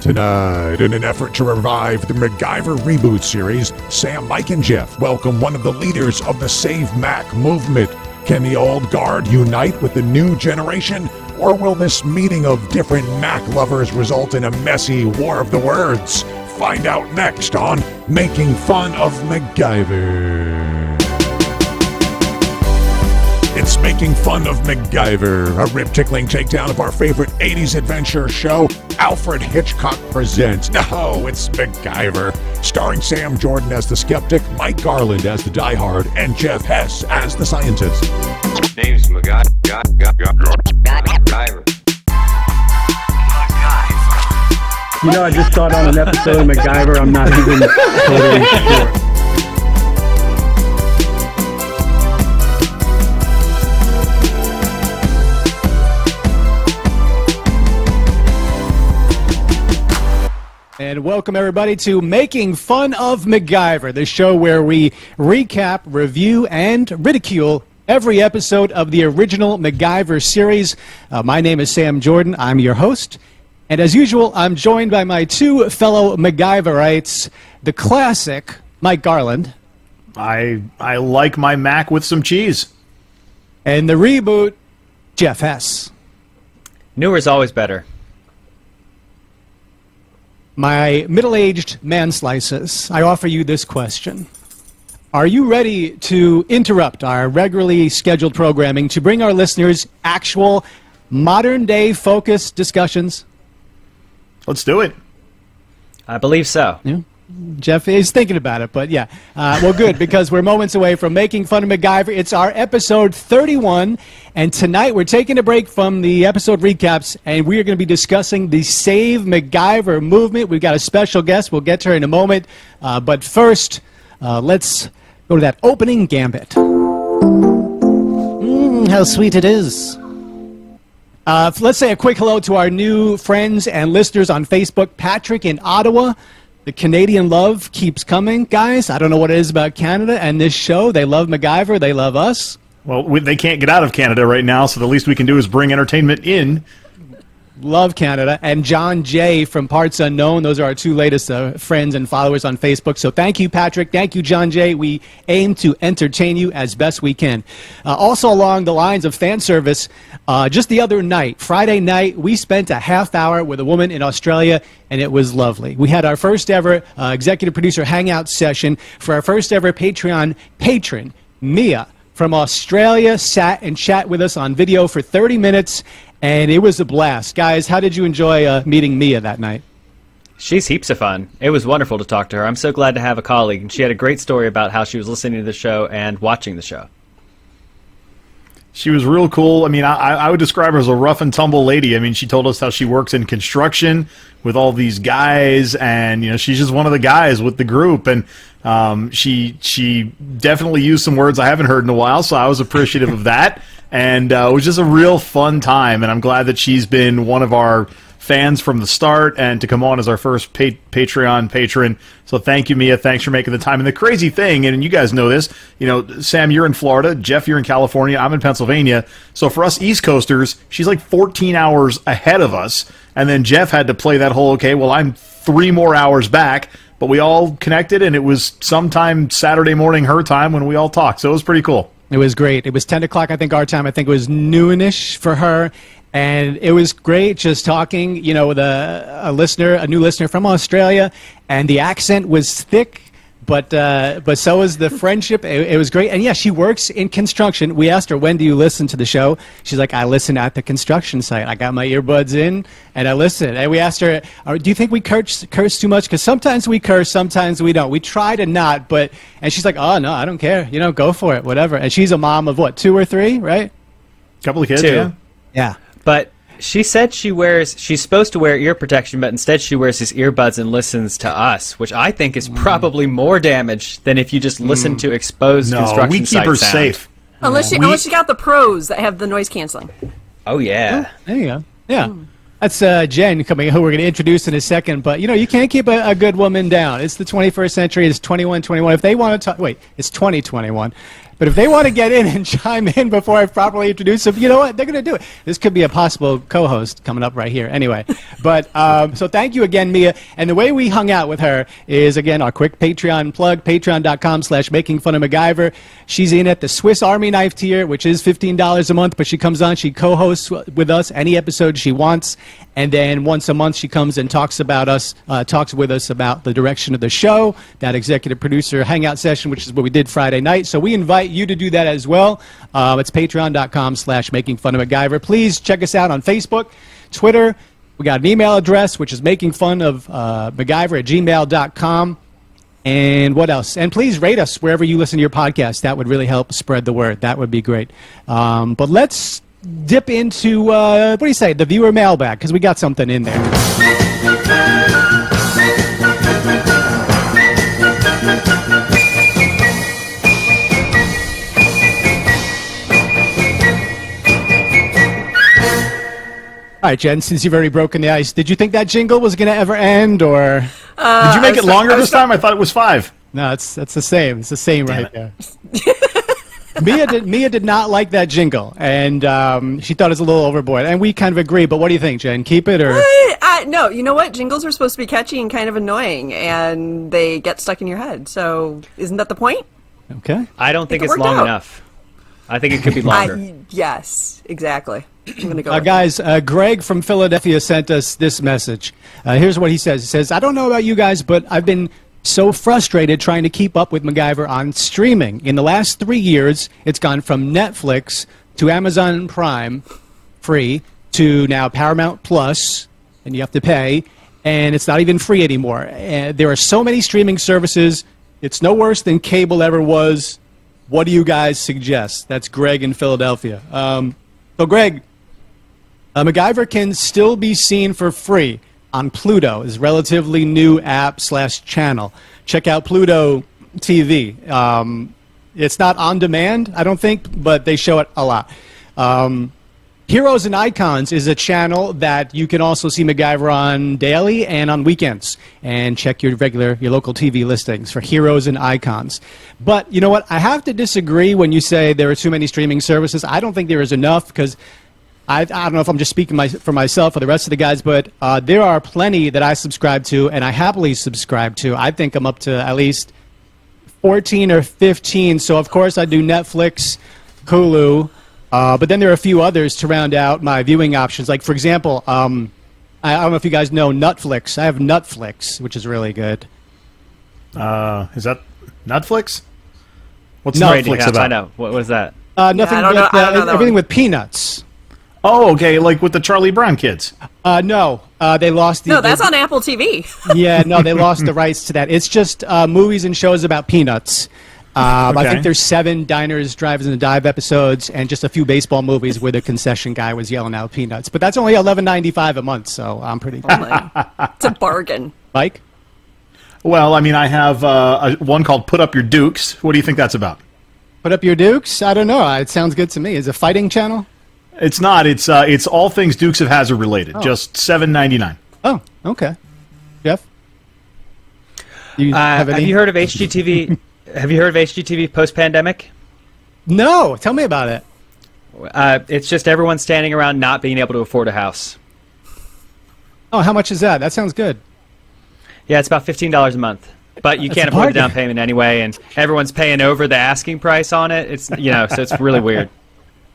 Tonight, in an effort to revive the MacGyver reboot series, Sam, Mike, and Jeff welcome one of the leaders of the Save Mac movement. Can the old guard unite with the new generation? Or will this meeting of different Mac lovers result in a messy war of the words? Find out next on Making Fun of MacGyver. It's Making Fun of MacGyver, a rib-tickling takedown of our favorite 80s adventure show, Alfred Hitchcock Presents. No, it's MacGyver. Starring Sam Jordan as the skeptic, Mike Garland as the diehard, and Jeff Hess as the scientist. Name's MacGyver. You know, I just saw it on an episode of MacGyver. I'm not even totally sure. And welcome, everybody, to Making Fun of MacGyver, the show where we recap, review, and ridicule every episode of the original MacGyver series. My name is Sam Jordan. I'm your host. And as usual, I'm joined by my two fellow MacGyverites, the classic Mike Garland. I like my Mac with some cheese. And the reboot, Jeff Hess. Newer's always better. My middle-aged man slices, I offer you this question. Are you ready to interrupt our regularly scheduled programming to bring our listeners actual modern-day focused discussions? Let's do it. I believe so. Yeah. Jeff is thinking about it, but yeah. Well, good, because we're moments away from Making Fun of MacGyver. It's our episode 31, and tonight we're taking a break from the episode recaps, and we are going to be discussing the Save MacGyver movement. We've got a special guest. We'll get to her in a moment. But first, let's go to that opening gambit. How sweet it is. Let's say a quick hello to our new friends and listeners on Facebook. Patrick in Ottawa. The Canadian love keeps coming, guys. I don't know what it is about Canada and this show. They love MacGyver. They love us. Well, they can't get out of Canada right now, so the least we can do is bring entertainment in. Love Canada. And John J. from Parts Unknown. Those are our two latest friends and followers on Facebook. So thank you, Patrick. Thank you, John J. We aim to entertain you as best we can. Also along the lines of fan service, just the other night, Friday night, we spent a half hour with a woman in Australia, and it was lovely. We had our first ever executive producer hangout session for our first ever Patreon patron, Mia from Australia, sat and chat with us on video for 30 minutes, and it was a blast. Guys, how did you enjoy meeting Mia that night? She's heaps of fun. It was wonderful to talk to her. I'm so glad to have a colleague, and she had a great story about how she was listening to the show and watching the show. She was real cool. I mean, I would describe her as a rough and tumble lady. I mean, she told us how she works in construction with all these guys, and you know, she's just one of the guys with the group. And she definitely used some words I haven't heard in a while, so I was appreciative of that. And it was just a real fun time, and I'm glad that she's been one of our fans from the start and to come on as our first Patreon patron. So thank you, Mia. Thanks for making the time. And the crazy thing, and you guys know this, you know, Sam, you're in Florida, Jeff, you're in California, I'm in Pennsylvania. So for us East Coasters, she's like 14 hours ahead of us. And then Jeff had to play that whole, okay, well, I'm 3 more hours back. But we all connected, and it was sometime Saturday morning her time when we all talked. So it was pretty cool. It was great. It was 10 o'clock, I think, our time. I think it was noonish for her. And it was great just talking, you know, with a new listener from Australia. And the accent was thick, but so was the friendship. It was great. And, yeah, she works in construction. We asked her, when do you listen to the show? She's like, I listen at the construction site. I got my earbuds in, and I listen. And we asked her, do you think we curse too much? Because sometimes we curse, sometimes we don't. We try to not, and she's like, oh, no, I don't care. You know, go for it, whatever. And she's a mom of, what, 2 or 3, right? Couple of kids, 2. yeah. Yeah. But she said she's supposed to wear ear protection, but instead she wears his earbuds and listens to us, which I think is probably more damage than if you just listen to exposed construction we keep site her sound. safe. Unless you got the pros that have the noise canceling. Oh, yeah. There you go. Yeah. That's Jenn coming, who we're going to introduce in a second. But, you know, you can't keep a good woman down. It's the 21st century. It's 2121. If they want to talk, wait, it's 2021. But if they want to get in and chime in before I properly introduce them, you know what? They're going to do it. This could be a possible co-host coming up right here. Anyway, but so thank you again, Mia. And the way we hung out with her is, again, our quick Patreon plug, patreon.com/Making Fun of MacGyver. She's in at the Swiss Army knife tier, which is $15 a month, but she comes on, she co-hosts with us any episode she wants, and then once a month she comes and talks with us about the direction of the show, that executive producer hangout session, which is what we did Friday night. So we invite you to do that as well. It's patreon.com/Making Fun of MacGyver. Please check us out on Facebook, Twitter. We got an email address, which is makingfunofmacgyver@gmail.com. And what else? And please rate us wherever you listen to your podcast. That would really help spread the word. That would be great. But let's dip into, what do you say, the viewer mailbag, because we got something in there. All right, Jen, since you've already broken the ice, did you think that jingle was going to ever end, or? Did you make it longer this time? I thought it was 5. No, that's the same. It's the same right there. Mia did not like that jingle, and she thought it was a little overboard, and we kind of agree. But what do you think, Jen? Keep it, or? No, you know what? Jingles are supposed to be catchy and kind of annoying, and they get stuck in your head. So isn't that the point? Okay. I don't think it's long enough. I think it could be longer. Yes, exactly. I'm gonna go guys, Greg from Philadelphia sent us this message. Here's what he says. He says, I don't know about you guys, but I've been so frustrated trying to keep up with MacGyver on streaming. In the last 3 years, it's gone from Netflix to Amazon Prime, free, to now Paramount Plus, and you have to pay, and it's not even free anymore. There are so many streaming services. It's no worse than cable ever was. What do you guys suggest? That's Greg in Philadelphia. So, Greg, MacGyver can still be seen for free on Pluto, is relatively new app/channel. Check out Pluto TV. It's not on demand, I don't think, but they show it a lot. Heroes and Icons is a channel that you can also see MacGyver on daily and on weekends. And check your local TV listings for Heroes and Icons. But you know what? I have to disagree when you say there are too many streaming services. I don't think there is enough, because I don't know if I'm just speaking for myself or the rest of the guys, but there are plenty that I subscribe to and I happily subscribe to. I think I'm up to at least 14 or 15. So, of course, I do Netflix, Hulu, but then there are a few others to round out my viewing options. Like, for example, I don't know if you guys know Netflix. I have Netflix, which is really good. Is that Netflix? What's No, Netflix about? I know. What was that? Nothing I don't know that everything one. with peanuts. Oh, okay, like with the Charlie Brown kids. No, they lost the... No, that's on Apple TV. Yeah, no, they lost the rights to that. It's just movies and shows about peanuts. I think there's 7 Diners, Drives, and Dive episodes, and just a few baseball movies where the concession guy was yelling out peanuts. But that's only $11.95 a month, so I'm pretty... It's a bargain. Mike? Well, I mean, I have one called Put Up Your Dukes. What do you think that's about? Put Up Your Dukes? I don't know. It sounds good to me. Is it a fighting channel? It's not. It's all things Dukes of Hazzard related. Oh. Just $7.99. Oh, okay. Jeff? Have you heard of HGTV? Have you heard of HGTV post-pandemic? No. Tell me about it. It's just everyone standing around not being able to afford a house. Oh, how much is that? That sounds good. Yeah, it's about $15 a month. But you can't afford the down payment anyway, and everyone's paying over the asking price on it. It's so it's really weird.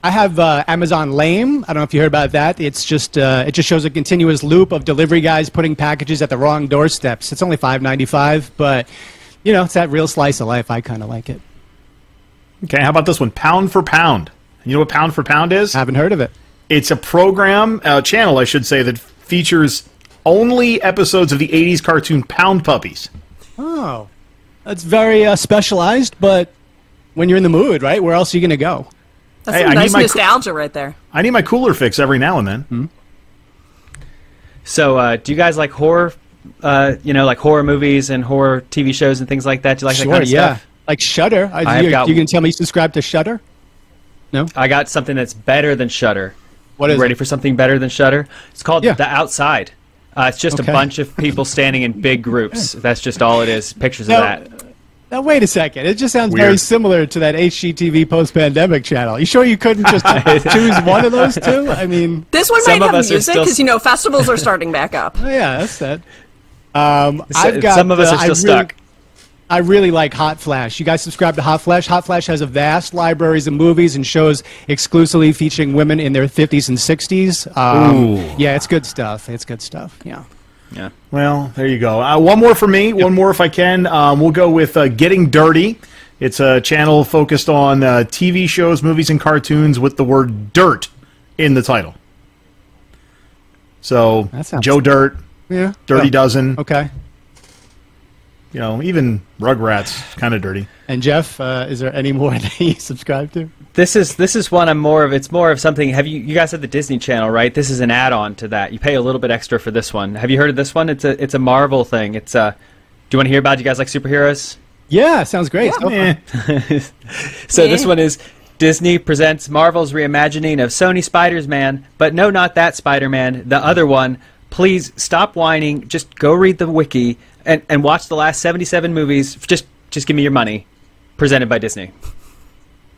I have Amazon Lame. I don't know if you heard about that. It's just it just shows a continuous loop of delivery guys putting packages at the wrong doorsteps. It's only $5.95, but it's that real slice of life. I kind of like it. Okay, how about this one? Pound for Pound. You know what Pound for Pound is? I haven't heard of it. It's a program, channel, I should say, that features only episodes of the 80s cartoon Pound Puppies. Oh, that's very specialized, but when you're in the mood, right? Where else are you going to go? That's some nice nostalgia right there. I need my cooler fix every now and then. Mm-hmm. So, do you guys like horror? Like horror movies and horror TV shows and things like that? Do you like that kind of stuff? Like Shudder. You can tell me you subscribe to Shudder? No. I got something that's better than Shudder. What is? Ready for something better than Shudder? It's called The Outside. It's just a bunch of people standing in big groups. That's just all it is. Pictures of that. Now, wait a second. It just sounds very Weird. similar to that HGTV post-pandemic channel. You sure you couldn't just choose one of those two? I mean, This one Some might of have us are music still- because, you know, festivals are starting back up. oh, yeah, that's that. I've got, Some of us are still stuck. I really like Hot Flash. You guys subscribe to Hot Flash? Hot Flash has a vast libraries of movies and shows exclusively featuring women in their 50s and 60s. Yeah, it's good stuff. It's good stuff. Yeah. Yeah. Well, there you go. One more for me. One more if I can. We'll go with Getting Dirty. It's a channel focused on TV shows, movies, and cartoons with the word dirt in the title. So, That sounds- Joe Dirt, Yeah. Dirty Oh, Dozen, okay. you know, even Rugrats, kind of dirty. And Jeff, is there any more that you subscribe to? This is one I'm more of. It's more of something. Have you guys have the Disney Channel, right? This is an add-on to that. You pay a little bit extra for this one. Have you heard of this one? It's a Marvel thing. It's do you want to hear about it? You guys like superheroes? Yeah, sounds great. So Eh. So this one is Disney presents Marvel's reimagining of Sony Spider-Man, but no, not that Spider-Man, the other one. Please stop whining. Just go read the wiki and watch the last 77 movies. Just give me your money. Presented by Disney.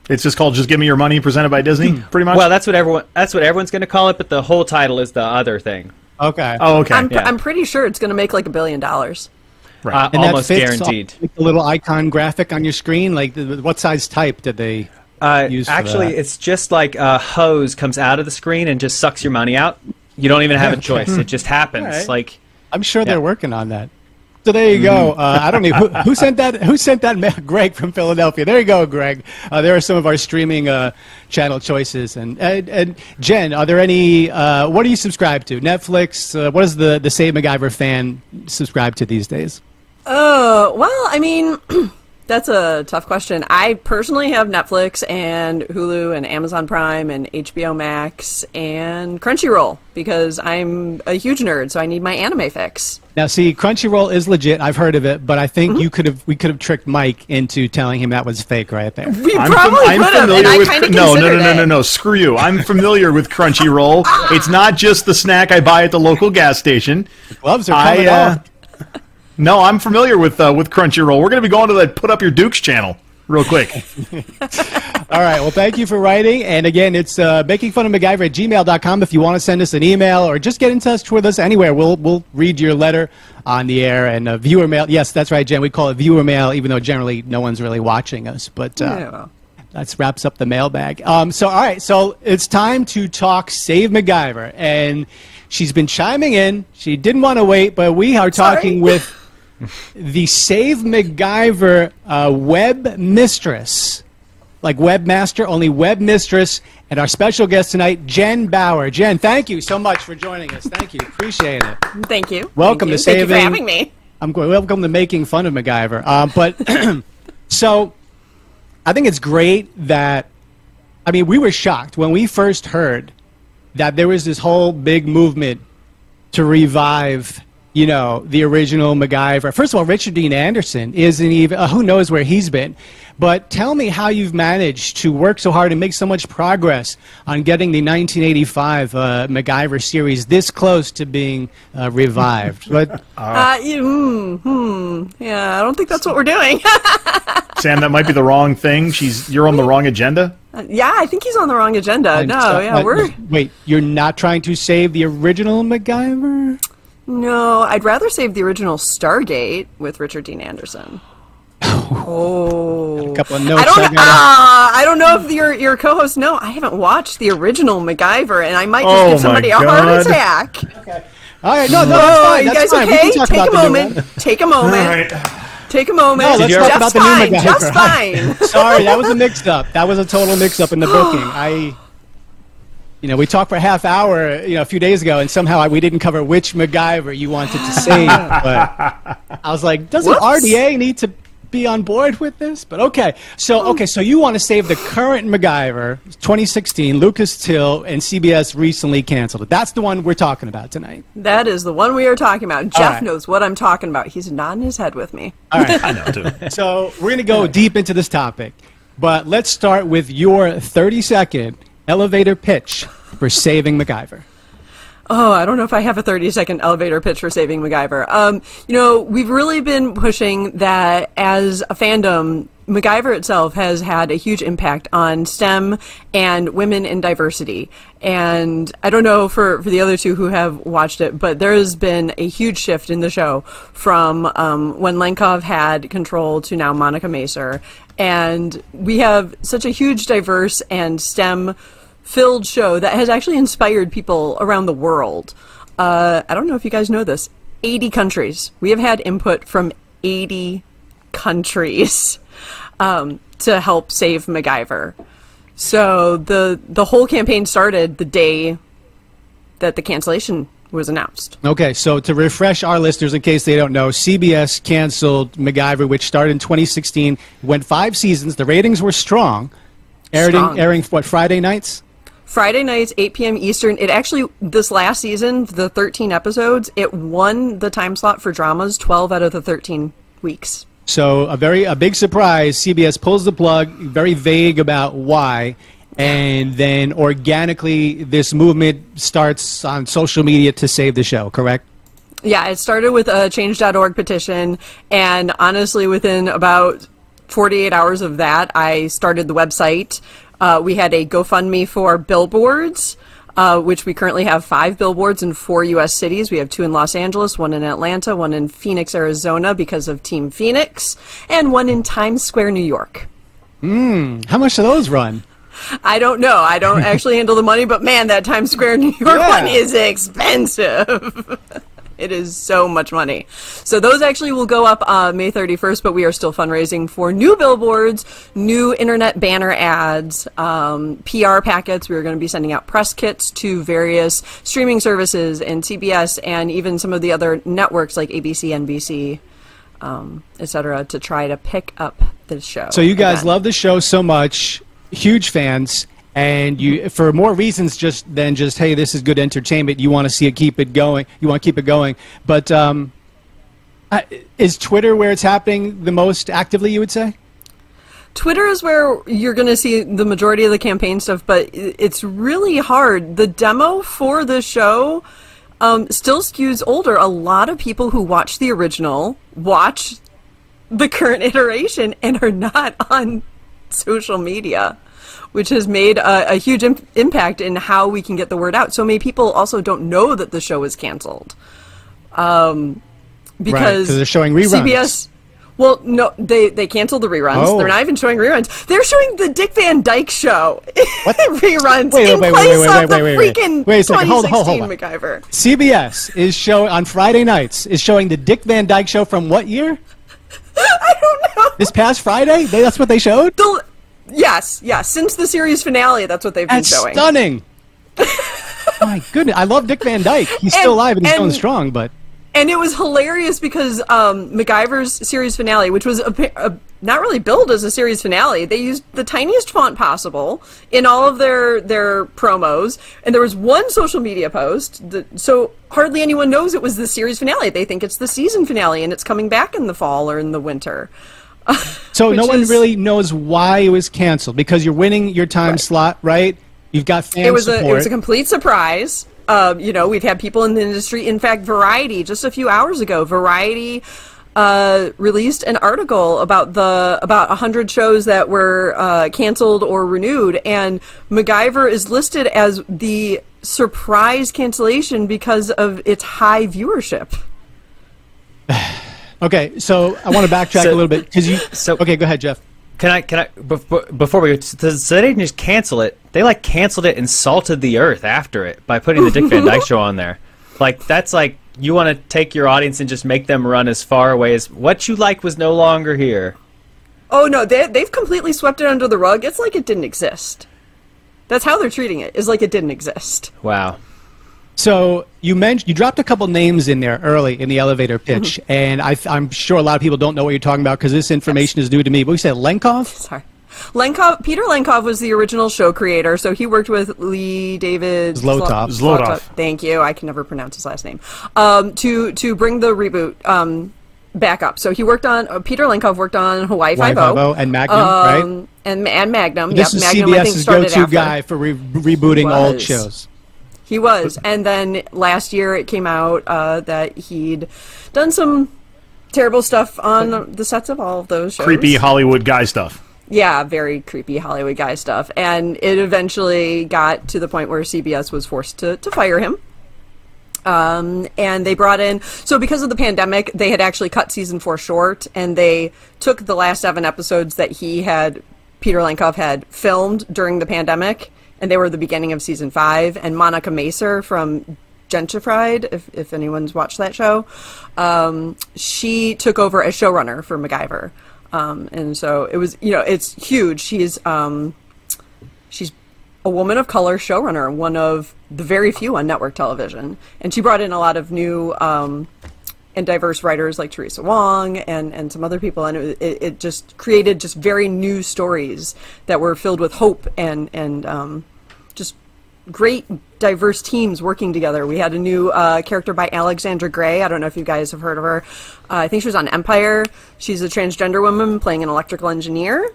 It's just called "Just Give Me Your Money," presented by Disney, pretty much. Well, that's what everyone's going to call it, but the whole title is the other thing. Okay. Oh, okay. I'm pretty sure it's going to make like $1 billion. Right. And that Almost fits guaranteed. on, like, the little icon graphic on your screen. Like, what size type did they use? For Actually, that? it's just like a hose comes out of the screen and just sucks your money out. You don't even have a choice. It just happens. All right. Like I'm sure Yeah. they're working on that. So there you go. I don't know who sent that. Who sent that? Greg from Philadelphia. There you go, Greg. There are some of our streaming channel choices. And Jen, are there any? What do you subscribe to? Netflix. What does the Save MacGyver fan subscribe to these days? Well, I mean, that's a tough question. I personally have Netflix and Hulu and Amazon Prime and HBO Max and Crunchyroll because I'm a huge nerd, so I need my anime fix. Now, see, Crunchyroll is legit. I've heard of it, but I think we could have tricked Mike into telling him that was fake right there. We probably could have, and I kind of considered it. No. Screw you. I'm familiar with Crunchyroll. It's not just the snack I buy at the local gas station. Gloves are coming off. No, I'm familiar with Crunchyroll. We're going to be going to the Put Up Your Dukes channel real quick. All right. Well, thank you for writing. And again, it's makingfunofmacgyver at gmail.com if you want to send us an email or just get in touch with us anywhere. We'll read your letter on the air and viewer mail. Yes, that's right, Jen. We call it viewer mail, even though generally no one's really watching us. But that wraps up the mailbag. All right. So it's time to talk Save MacGyver. And she's been chiming in. She didn't want to wait, but we are talking with the Save MacGyver Web-Mistress. Like Webmaster, only Web-Mistress. And our special guest tonight, Jenn Bauer. Jen, thank you so much for joining us. Thank you. Appreciate it. Thank you. Welcome to Thank you for Saving. having me. Welcome to Making Fun of MacGyver. But so I think it's great that, I mean, we were shocked when we first heard that there was this whole big movement to revive, you know, the original MacGyver. First of all, Richard Dean Anderson isn't even, who knows where he's been. But tell me how you've managed to work so hard and make so much progress on getting the 1985 MacGyver series this close to being revived. But Yeah, I don't think that's what we're doing. Sam, that might be the wrong thing. You're on the wrong agenda. Yeah, I think he's on the wrong agenda. Wait, you're not trying to save the original MacGyver? No, I'd rather save the original Stargate with Richard Dean Anderson. A couple of notes. I don't know if your co-hosts know. I haven't watched the original MacGyver, and I might just give somebody a heart attack. Okay. All right, no, that's fine. You guys fine. okay? We can talk Take about a the new moment. one. Take a moment. All right. Take a moment. No, let's talk about the new MacGyver. Just fine. Sorry, that was a mix-up. That was a total mix-up in the booking. We talked for a half hour, a few days ago, and somehow we didn't cover which MacGyver you wanted to save. But I was like, doesn't RDA need to be on board with this? But okay, so you want to save the current MacGyver, 2016, Lucas Till, and CBS recently canceled it. That's the one we're talking about tonight. That is the one we are talking about. Jeff right. knows what I'm talking about. He's nodding his head with me. All right. I know, too. So we're going to go deep into this topic, but let's start with your 30-second elevator pitch for saving MacGyver. Oh, I don't know if I have a 30-second elevator pitch for Saving MacGyver. You know, we've really been pushing that as a fandom. MacGyver itself has had a huge impact on STEM and women in diversity. And I don't know for the other two who have watched it, but there has been a huge shift in the show from when Lenkov had control to now Monica Macer. And we have such a huge, diverse, and STEM-filled show that has actually inspired people around the world. I don't know if you guys know this. 80 countries. We have had input from 80 countries. To help save MacGyver. So the whole campaign started the day that the cancellation was announced. Okay, so to refresh our listeners in case they don't know, CBS canceled MacGyver, which started in 2016, went 5 seasons. The ratings were strong. Airing what, Friday nights? Friday nights, 8 p.m. Eastern. It actually, this last season, the 13 episodes, it won the time slot for dramas 12 out of the 13 weeks. So a big surprise, CBS pulls the plug, very vague about why, and then organically this movement starts on social media to save the show, correct? Yeah, it started with a change.org petition, and honestly within about 48 hours of that, I started the website. We had a GoFundMe for billboards, which we currently have 5 billboards in 4 U.S. cities. We have 2 in Los Angeles, 1 in Atlanta, 1 in Phoenix, Arizona because of Team Phoenix, and 1 in Times Square, New York. How much do those run? I don't know. I don't actually handle the money, but man, that Times Square, New York one is expensive. It is so much money. So those actually will go up May 31st, but we are still fundraising for new billboards, new internet banner ads, PR packets. We're going to be sending out press kits to various streaming services and CBS and even some of the other networks like ABC, NBC, etc., to try to pick up the show. So you guys love the show so much, huge fans. And you, for more reasons than just, hey, this is good entertainment, you want to see it, keep it going. You want to keep it going. But is Twitter where it's happening the most actively, you would say? Twitter is where you're going to see the majority of the campaign stuff, but it's really hard. The demo for the show still skews older. A lot of people who watch the original watch the current iteration and are not on social media, which has made a huge impact in how we can get the word out. So many people also don't know that the show is canceled. Because they're showing reruns. CBS, well, no, they canceled the reruns. Oh. They're not even showing reruns. They're showing the Dick Van Dyke Show What? reruns Wait, in wait, place wait, of the wait, wait. freaking Wait a second. 2016 Hold on. MacGyver. CBS is showing, on Friday nights, is showing the Dick Van Dyke Show from what year? I don't know. This past Friday? That's what they showed? Yes. Since the series finale, that's what they've been showing. That's stunning. My goodness, I love Dick Van Dyke. He's still alive and he's going strong, but... And it was hilarious because MacGyver's series finale, which was not really billed as a series finale, they used the tiniest font possible in all of their promos, and there was one social media post, so hardly anyone knows it was the series finale. They think it's the season finale, and it's coming back in the fall or in the winter. So no one really knows why it was canceled, because you're winning your time slot, right? You've got fan support. It was a complete surprise. You know, we've had people in the industry. In fact, Variety, just a few hours ago, Variety released an article about 100 shows that were canceled or renewed, and MacGyver is listed as the surprise cancellation because of its high viewership. Okay, so I want to backtrack a little bit because you. Okay, go ahead, Jeff. Can I? Before we go, so they didn't just cancel it. They like canceled it and salted the earth after it by putting the Dick Van Dyke Show on there. Like that's like you want to take your audience and just make them run as far away as what you like was no longer here. Oh no, they've completely swept it under the rug. It's like it didn't exist. That's how they're treating it. Is like it didn't exist. Wow. So you dropped a couple names in there early in the elevator pitch, and I'm sure a lot of people don't know what you're talking about because this information is new to me. But we said Lenkov? Sorry. Peter Lenkov was the original show creator, so he worked with Lee David Zlotov. Thank you. I can never pronounce his last name. To bring the reboot back up. So he worked on Peter Lenkov worked on Hawaii Five-0 and Magnum, right? And Magnum. This is Magnum, CBS's go-to guy for rebooting old shows. He was. And then last year it came out that he'd done some terrible stuff on the sets of all of those shows. Creepy Hollywood guy stuff. Yeah, very creepy Hollywood guy stuff. And it eventually got to the point where CBS was forced to fire him. And they brought in, so because of the pandemic, they had actually cut season 4 short, and they took the last 7 episodes that Peter Lenkov had filmed during the pandemic, and they were the beginning of season 5. And Monica Macer from Gentrified, if anyone's watched that show, she took over as showrunner for MacGyver. And so it was, it's huge. She's a woman of color showrunner, one of the very few on network television. And she brought in a lot of new and diverse writers like Teresa Wong and some other people. And it just created just very new stories that were filled with hope and just great diverse teams working together. We had a new character by Alexandra Gray. I don't know if you guys have heard of her. I think she was on Empire. She's a transgender woman playing an electrical engineer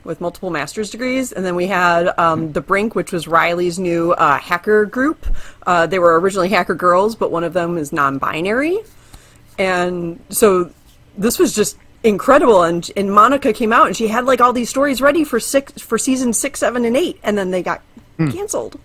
with multiple master's degrees. And then we had The Brink, which was Riley's new hacker group. They were originally hacker girls, but one of them is non-binary. And so this was just incredible. And Monica came out and she had like all these stories ready for season 6, 7, and 8. And then they got canceled.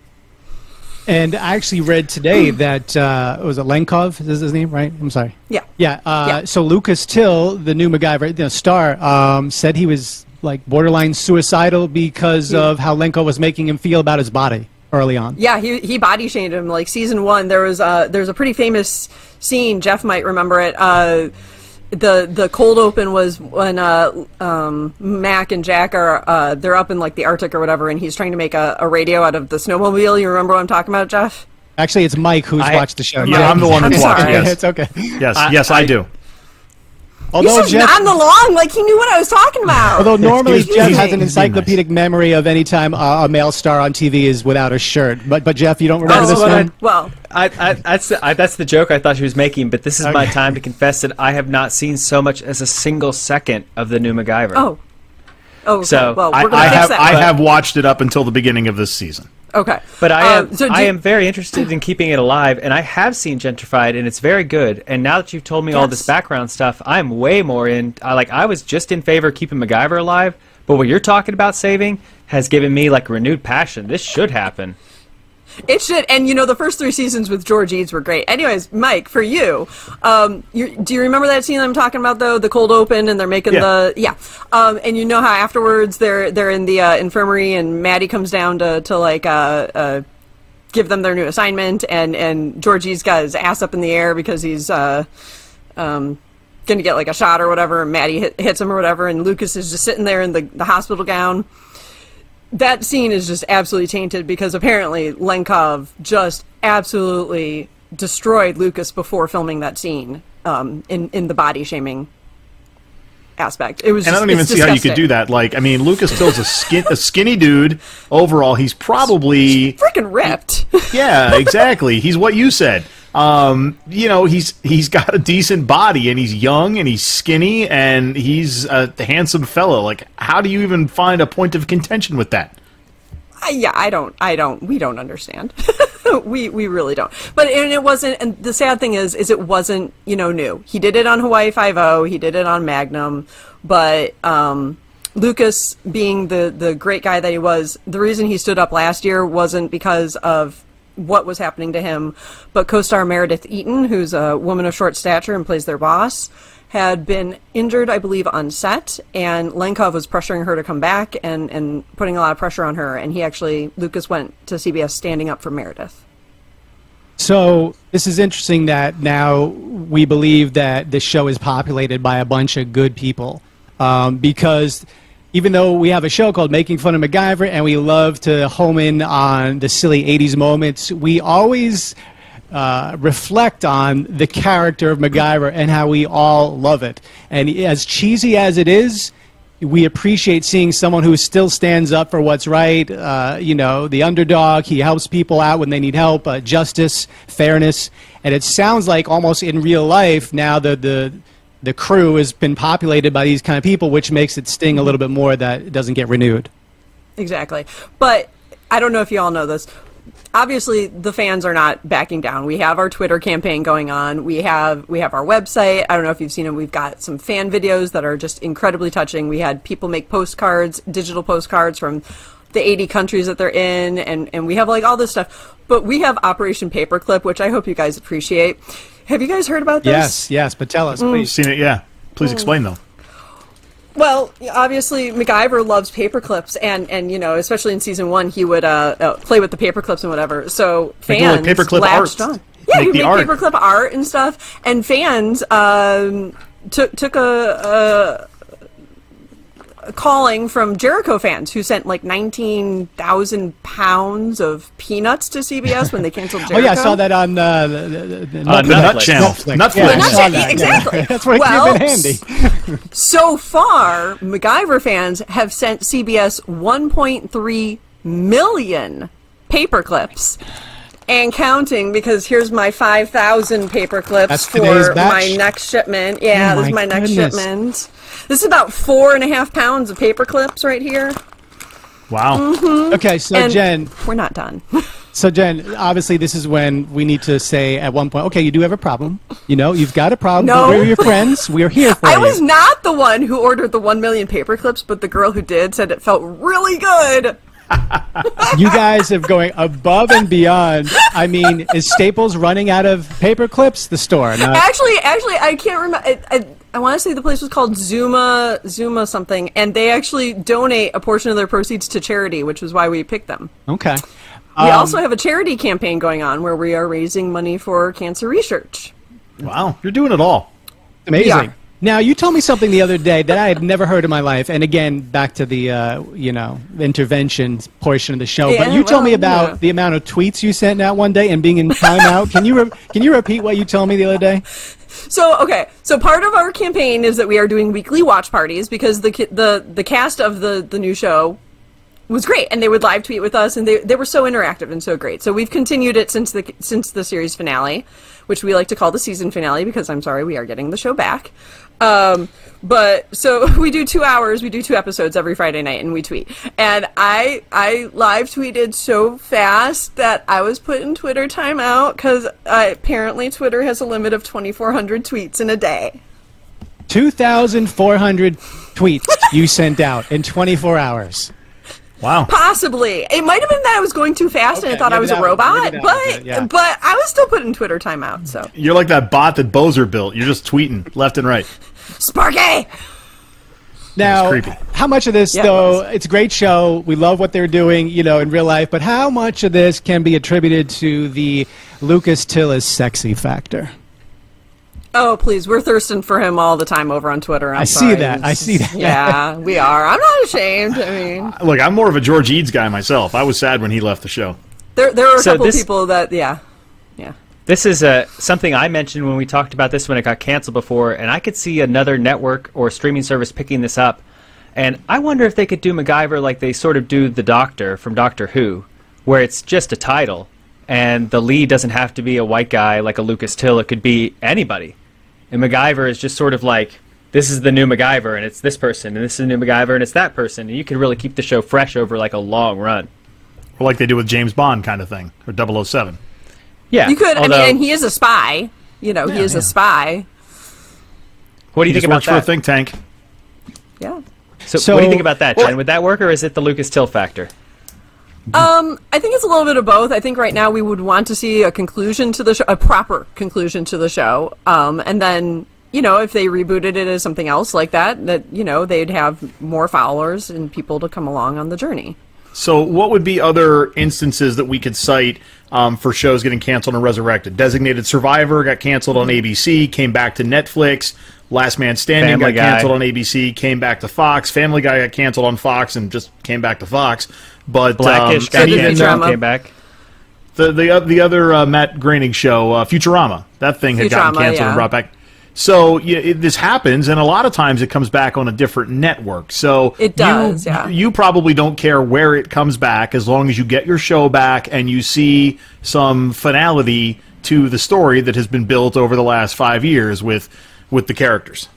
And I actually read today that, was it Lenkov? Is his name, right? I'm sorry. Yeah. Yeah. So Lucas Till, the new MacGyver star, said he was like borderline suicidal because of how Lenkov was making him feel about his body early on. Yeah, he body shamed him. Like season 1, there's a pretty famous scene. Jeff might remember it. The cold open was when Mac and Jack are they're up in like the Arctic or whatever, and he's trying to make a radio out of the snowmobile. You remember what I'm talking about, Jeff? Actually, it's Mike who's watched the show. Yeah, I'm the one who's watched it. Yes. It's okay. Yes, I do. Although Jeff on the long, like he knew what I was talking about. Although normally Jeff has an encyclopedic memory of any time a male star on TV is without a shirt. But Jeff, you don't remember this one? That's the joke I thought she was making. But this is my time to confess that I have not seen so much as a single second of the new MacGyver. Oh, okay. So well, we're gonna fix that. I have watched it up until the beginning of this season. Okay. But I am very interested in keeping it alive, and I have seen Gentrified, and it's very good. And now that you've told me all this background stuff, I'm way more in. I was just in favor of keeping MacGyver alive, but what you're talking about saving has given me like renewed passion. This should happen. It should, and the first 3 seasons with George Eads were great. Anyways, Mike, for you, do you remember that scene I'm talking about though? The cold open, and they're making and you know how afterwards they're in the infirmary, and Maddie comes down to give them their new assignment, and George Eads got his ass up in the air because he's gonna get like a shot or whatever, and Maddie hits him or whatever, and Lucas is just sitting there in the hospital gown. That scene is just absolutely tainted because apparently Lenkov just absolutely destroyed Lucas before filming that scene in the body shaming aspect. It was, and I don't even see how you could do that. Like, I mean, Lucas Till's a skinny dude. Overall, he's probably freaking ripped. Yeah, exactly. He's what you said. He's got a decent body, and he's young, and he's skinny, and he's a handsome fellow. Like, how do you even find a point of contention with that? We don't understand. we really don't. But it wasn't, and the sad thing is it wasn't, new. He did it on Hawaii Five-0, he did it on Magnum, but Lucas, being the great guy that he was, the reason he stood up last year wasn't because of what was happening to him, but co-star Meredith Eaton, who's a woman of short stature and plays their boss, had been injured, I believe, on set, and Lenkov was pressuring her to come back and putting a lot of pressure on her, and Lucas went to CBS standing up for Meredith. So this is interesting that now we believe that this show is populated by a bunch of good people, because even though we have a show called Making Fun of MacGyver and we love to home in on the silly 80s moments, we always reflect on the character of MacGyver and how we all love it. And as cheesy as it is, we appreciate seeing someone who still stands up for what's right, the underdog. He helps people out when they need help, justice, fairness. And it sounds like almost in real life now the crew has been populated by these kind of people, which makes it sting a little bit more that it doesn't get renewed. Exactly. But I don't know if you all know this. obviously the fans are not backing down. We have our Twitter campaign going on. We have our website. I don't know if you've seen it. We've got some fan videos that are just incredibly touching. We had people make postcards, digital postcards from the 80 countries that they're in, and we have like all this stuff. But we have Operation Paperclip, which I hope you guys appreciate. Have you guys heard about this? Yes, but tell us, please. Seen it, yeah. Please explain, though. Well, obviously, MacGyver loves paperclips, and you know, especially in season 1, he would play with the paperclips and whatever. So fans like paperclip latched art. on. Yeah, Make he the made art. paperclip art and stuff, and fans took a calling from Jericho fans who sent like 19,000 pounds of peanuts to CBS when they canceled Jericho. Oh yeah, I saw that on the Nut Channel. Netflix. Yeah, I saw that, exactly. Yeah. That's what Well, came in handy. So far, MacGyver fans have sent CBS 1.3 million paperclips. And counting, because here's my 5,000 paperclips That's today's for batch? my next shipment. Yeah, Oh this is my my next goodness. shipment. This is about 4.5 pounds of paperclips right here. Wow. Okay, so And Jen, we're not done. obviously this is when we need to say at one point, okay, you do have a problem. You know, you've got a problem. No. But we're your friends. We're here for you. I was not the one who ordered the 1 million paperclips, but the girl who did said it felt really good. You guys are going above and beyond. I mean, is Staples running out of paper clips? The store. No. Actually, I can't remember. I want to say the place was called Zuma something, and they actually donate a portion of their proceeds to charity, which is why we picked them. Okay. We also have a charity campaign going on where we are raising money for cancer research. Wow. You're doing it all. Amazing. Yeah. Now, you told me something the other day that I had never heard in my life, and again, back to the intervention portion of the show. Yeah, but you told me well, about yeah. the amount of tweets you sent out one day and being in timeout. Can you repeat what you told me the other day? So part of our campaign is that we are doing weekly watch parties because the cast of the new show was great, and they would live tweet with us, and they were so interactive and so great. So we've continued it since the series finale, which we like to call the season finale because I'm sorry, we are getting the show back. But so we do 2 hours, we do 2 episodes every Friday night, and we tweet. And I live tweeted so fast that I was put in Twitter timeout because apparently Twitter has a limit of 2,400 tweets in a day. 2,400 tweets you sent out in 24 hours. Wow. Possibly. It might have been that I was going too fast and I thought I was a robot, but I was still put in Twitter timeout, so. You're like that bot that Bozer built. You're just tweeting left and right. Sparky! Now, creepy. how much of this, Yeah, though, it's a great show. We love what they're doing, in real life. But how much of this can be attributed to the Lucas Till is sexy factor? Oh, please. We're thirsting for him all the time over on Twitter. I see that. Yeah, we are. I'm not ashamed. I mean, Look, I'm more of a George Eads guy myself. I was sad when he left the show. there are a So couple this- people that, yeah. This is something I mentioned when we talked about this when it got canceled before, and I could see another network or streaming service picking this up. And I wonder if they could do MacGyver like they sort of do The Doctor from Doctor Who, where it's just a title, and the lead doesn't have to be a white guy like a Lucas Till. It could be anybody. And MacGyver is just sort of like, this is the new MacGyver, and it's this person, and this is the new MacGyver, and it's that person. And you can really keep the show fresh over like a long run. Or like they do with James Bond kind of thing, or 007. Yeah. You could, although, I mean, and he is a spy. He is a spy. what do you He think just about works for a that? think tank. Yeah. So what do you think about that, Jen? Would that work, or is it the Lucas Till factor? I think it's a little bit of both. I think right now we would want to see a conclusion to the show, a proper conclusion to the show. And then, if they rebooted it as something else like that, they'd have more followers and people to come along on the journey. So what would be other instances that we could cite for shows getting canceled and resurrected? Designated Survivor got canceled on ABC, came back to Netflix. Last Man Standing Family got Guy. canceled on ABC, came back to Fox. Family Guy got canceled on Fox and just came back to Fox. But Blackish got Citizen canceled and Drama. came back. the other Matt Groening show, Futurama, that thing had gotten Futurama, canceled yeah. and brought back. So this happens, and a lot of times it comes back on a different network. So It does, yeah. You probably don't care where it comes back as long as you get your show back and you see some finality to the story that has been built over the last 5 years with the characters.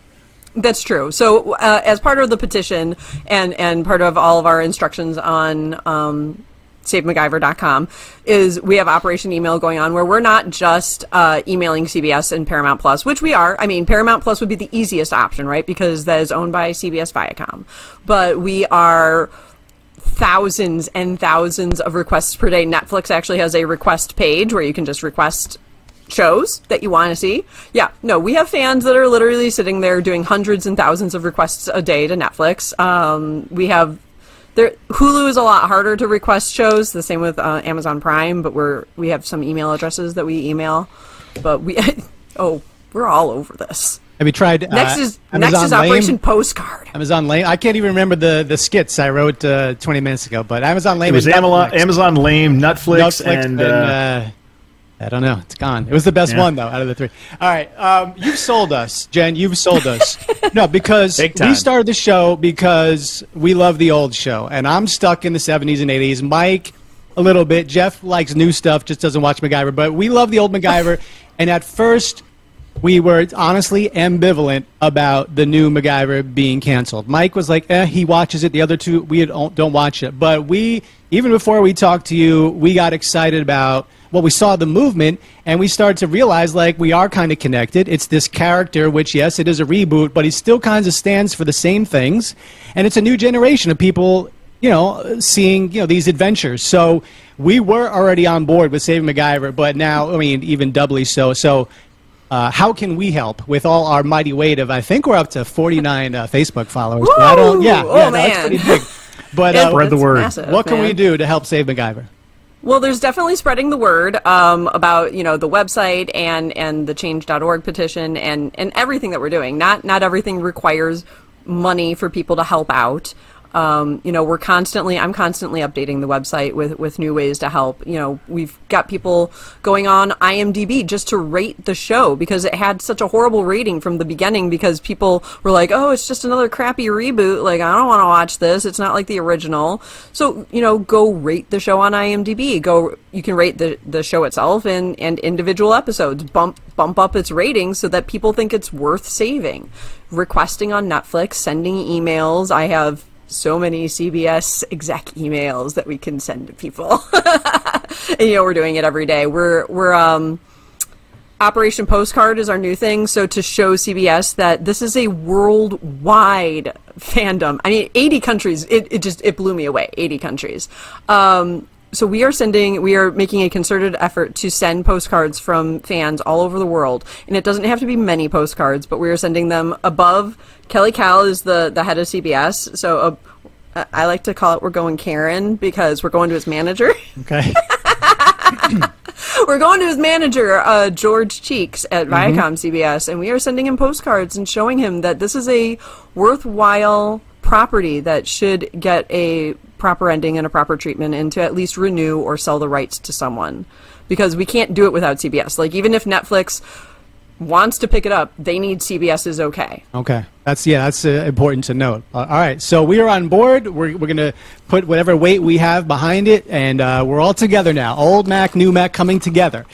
That's true. So as part of the petition and part of all of our instructions on SaveMacGyver.com, is we have Operation Email going on where we're not just emailing CBS and Paramount Plus, which we are. I mean, Paramount Plus would be the easiest option, right? Because that is owned by CBS Viacom. But we are thousands and thousands of requests per day. Netflix actually has a request page where you can just request shows that you want to see. Yeah, no, we have fans that are literally sitting there doing hundreds and thousands of requests a day to Netflix. We have Hulu is a lot harder to request shows. The same with Amazon Prime, but we have some email addresses that we email. But we're all over this. Have you tried? Next is Lame? Operation Postcard. Amazon Lame. I can't even remember the skits I wrote 20 minutes ago. But Amazon Lame. It was Amazon Lame, Netflix, and I don't know. It's gone. It was the best one, though, out of the three. All right. You've sold us, Jen. You've sold us. No, because we started the show because we love the old show. And I'm stuck in the 70s and 80s. Mike, a little bit. Jeff likes new stuff, just doesn't watch MacGyver. But we love the old MacGyver. And at first, we were honestly ambivalent about the new MacGyver being canceled. Mike was like, he watches it. The other two, we don't watch it. But even before we talked to you, we got excited about, we saw the movement, and we started to realize, like, we are kind of connected. It's this character, which, yes, it is a reboot, but he still kind of stands for the same things. And it's a new generation of people, seeing, these adventures. So we were already on board with Saving MacGyver, but now, I mean, even doubly so. So how can we help with all our mighty weight of, I think we're up to 49 Facebook followers. Woo! That's pretty big. But spread the word. Massive, what can we do to help save MacGyver? Well, there's definitely spreading the word about the website and the change.org petition and everything that we're doing. Not everything requires money for people to help out. I'm constantly updating the website with new ways to help. We've got people going on IMDb just to rate the show because it had such a horrible rating from the beginning because people were like, oh, it's just another crappy reboot. Like, I don't want to watch this. It's not like the original. So, go rate the show on IMDb. You can rate the show itself and individual episodes. Bump up its ratings so that people think it's worth saving. Requesting on Netflix, sending emails. I have so many CBS exec emails that we can send to people. And, we're doing it every day. We're Operation Postcard is our new thing. So to show CBS that this is a worldwide fandom. I mean, 80 countries. It blew me away. 80 countries. So we are making a concerted effort to send postcards from fans all over the world. And it doesn't have to be many postcards, but we are sending them above. Kelly Cal is the head of CBS. So I like to call it, we're going Karen because we're going to his manager. Okay. We're going to his manager, George Cheeks at Viacom CBS, and we are sending him postcards and showing him that this is a worthwhile property that should get a proper ending and a proper treatment and to at least renew or sell the rights to someone. Because we can't do it without CBS. Like, even if Netflix wants to pick it up, they need CBS's okay. Okay. That's important to note. All right. So we are on board. We're going to put whatever weight we have behind it, and we're all together now. Old Mac, new Mac coming together.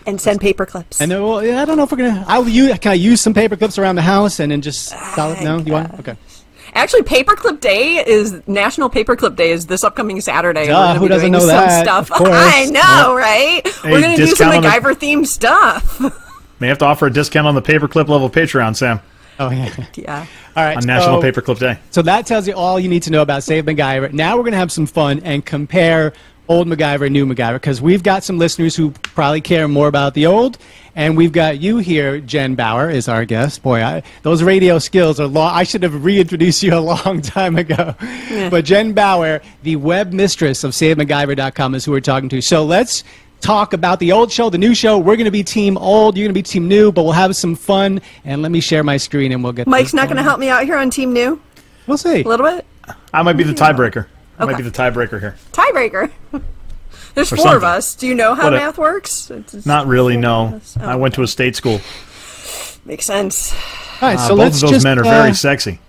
And send paper clips. And then, I don't know if we're going to... Can I use some paper clips around the house and then just... No? You want? Okay. Actually, Paperclip Day National Paperclip Day is this upcoming Saturday. Who doesn't know that? Stuff. I know, right? Hey, we're going to do some MacGyver-themed stuff. May have to offer a discount on the Paperclip level Patreon, Sam. Oh, yeah. Yeah. All right. On National Paperclip Day. So that tells you all you need to know about Save MacGyver. Now we're going to have some fun and compare old MacGyver, new MacGyver, because we've got some listeners who probably care more about the old, and we've got you here, Jenn Bauer, is our guest. Boy, those radio skills are long. I should have reintroduced you a long time ago. Yeah. But Jenn Bauer, the Web-Mistress of SaveMacGyver.com, is who we're talking to. So let's talk about the old show, the new show. We're going to be team old, you're going to be team new, but we'll have some fun. And let me share my screen, and we'll get. Mike's not going to help me out here on team new. We'll see. A little bit. I might be the tiebreaker. I Okay. might be the tiebreaker here. Tiebreaker. There's Or 4 something. of us. Do you know how math works? Not really, no. Oh. I went to a state school. Makes sense. All right, so both let's of those just, men are very sexy.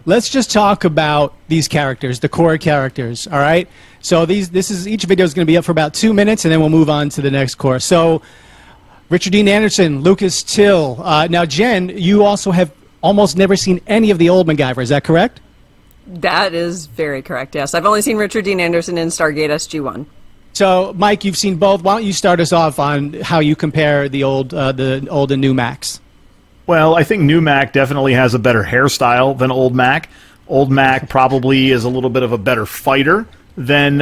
Let's just talk about these characters, the core characters, all right? So each video is going to be up for about 2 minutes, and then we'll move on to the next core. So Richard Dean Anderson, Lucas Till. Now, Jen, you also have almost never seen any of the old MacGyver, is that correct? That is very correct, yes. I've only seen Richard Dean Anderson in Stargate SG-1. So, Mike, you've seen both. Why don't you start us off on how you compare the old and new Macs? Well, I think new Mac definitely has a better hairstyle than old Mac. Old Mac probably is a little bit of a better fighter than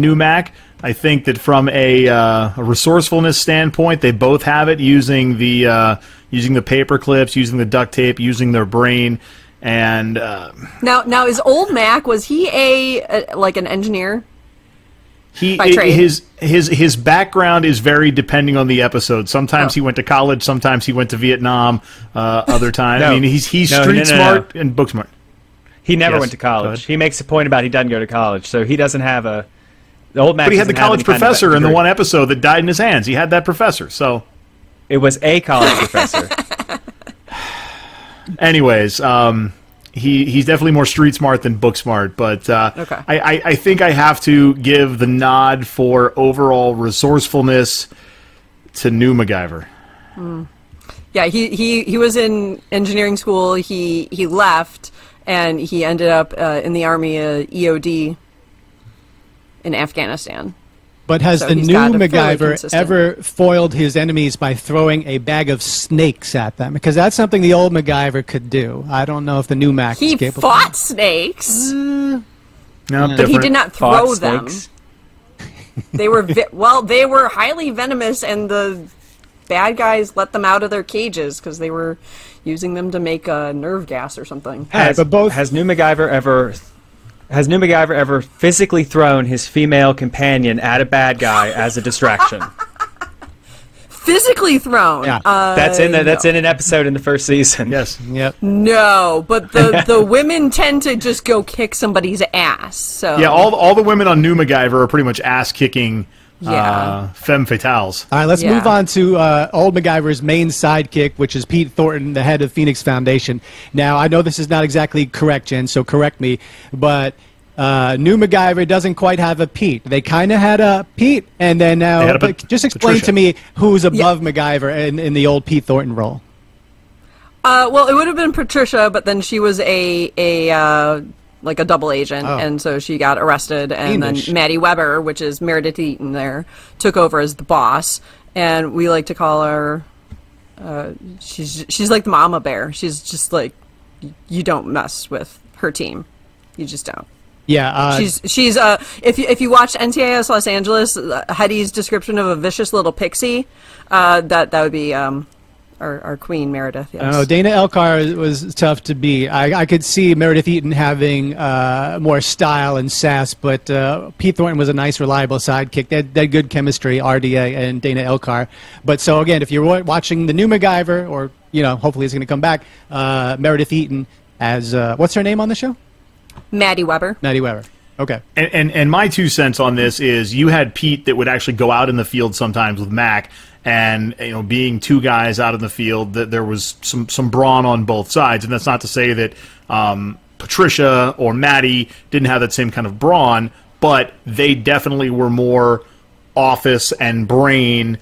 new Mac. I think that from a resourcefulness standpoint, they both have it, using the paper clips, using the duct tape, using their brain. And now is old Mac, was he like an engineer? By trade? His background is very depending on the episode. Sometimes he went to college, sometimes he went to Vietnam, other times. I mean, he's street smart and book smart. He never went to college. He makes a point about he doesn't go to college, so he doesn't have the old Mac. But he had the college professor in the one episode that died in his hands. He had that professor, so it was a college professor. Anyways, he's definitely more street smart than book smart, but okay. I think I have to give the nod for overall resourcefulness to new MacGyver. Yeah, he was in engineering school. He left, and he ended up in the Army EOD in Afghanistan. But has the new MacGyver ever foiled his enemies by throwing a bag of snakes at them? Because that's something the old MacGyver could do. I don't know if the new Mac is capable. He fought snakes. No, but he did not throw them. They were they were highly venomous, and the bad guys let them out of their cages because they were using them to make nerve gas or something. Has new MacGyver ever physically thrown his female companion at a bad guy as a distraction? Physically thrown? Yeah. That's in an episode in the first season. Yes. Yep. No, but the women tend to just go kick somebody's ass. So yeah, all the women on new MacGyver are pretty much ass kicking. Femme fatales. All right, let's move on to old MacGyver's main sidekick, which is Pete Thornton, the head of Phoenix Foundation. Now, I know this is not exactly correct, Jen, so correct me, but new MacGyver doesn't quite have a Pete. They kind of had a Pete, and then now, just explain to me who's above MacGyver in the old Pete Thornton role. Well, it would have been Patricia, but then she was like a double agent, and so she got arrested, and then Maddie Weber, which is Meredith Eaton there, took over as the boss, and we like to call her, she's like the mama bear. She's just like, you don't mess with her team. You just don't. Yeah. She's if you watch NCIS Los Angeles, Hetty's description of a vicious little pixie, that would be, our queen, Meredith, yes. Oh, Dana Elcar was tough to beat. I could see Meredith Eaton having more style and sass, but Pete Thornton was a nice, reliable sidekick. They had good chemistry, RDA and Dana Elcar. But so, again, if you're watching the new MacGyver, or, hopefully it's going to come back, Meredith Eaton as, what's her name on the show? Maddie Weber. Maddie Weber. Okay. And my 2 cents on this is you had Pete that would actually go out in the field sometimes with Mac, and being 2 guys out in the field, that there was some brawn on both sides, and that's not to say that Patricia or Maddie didn't have that same kind of brawn, but they definitely were more office and brain,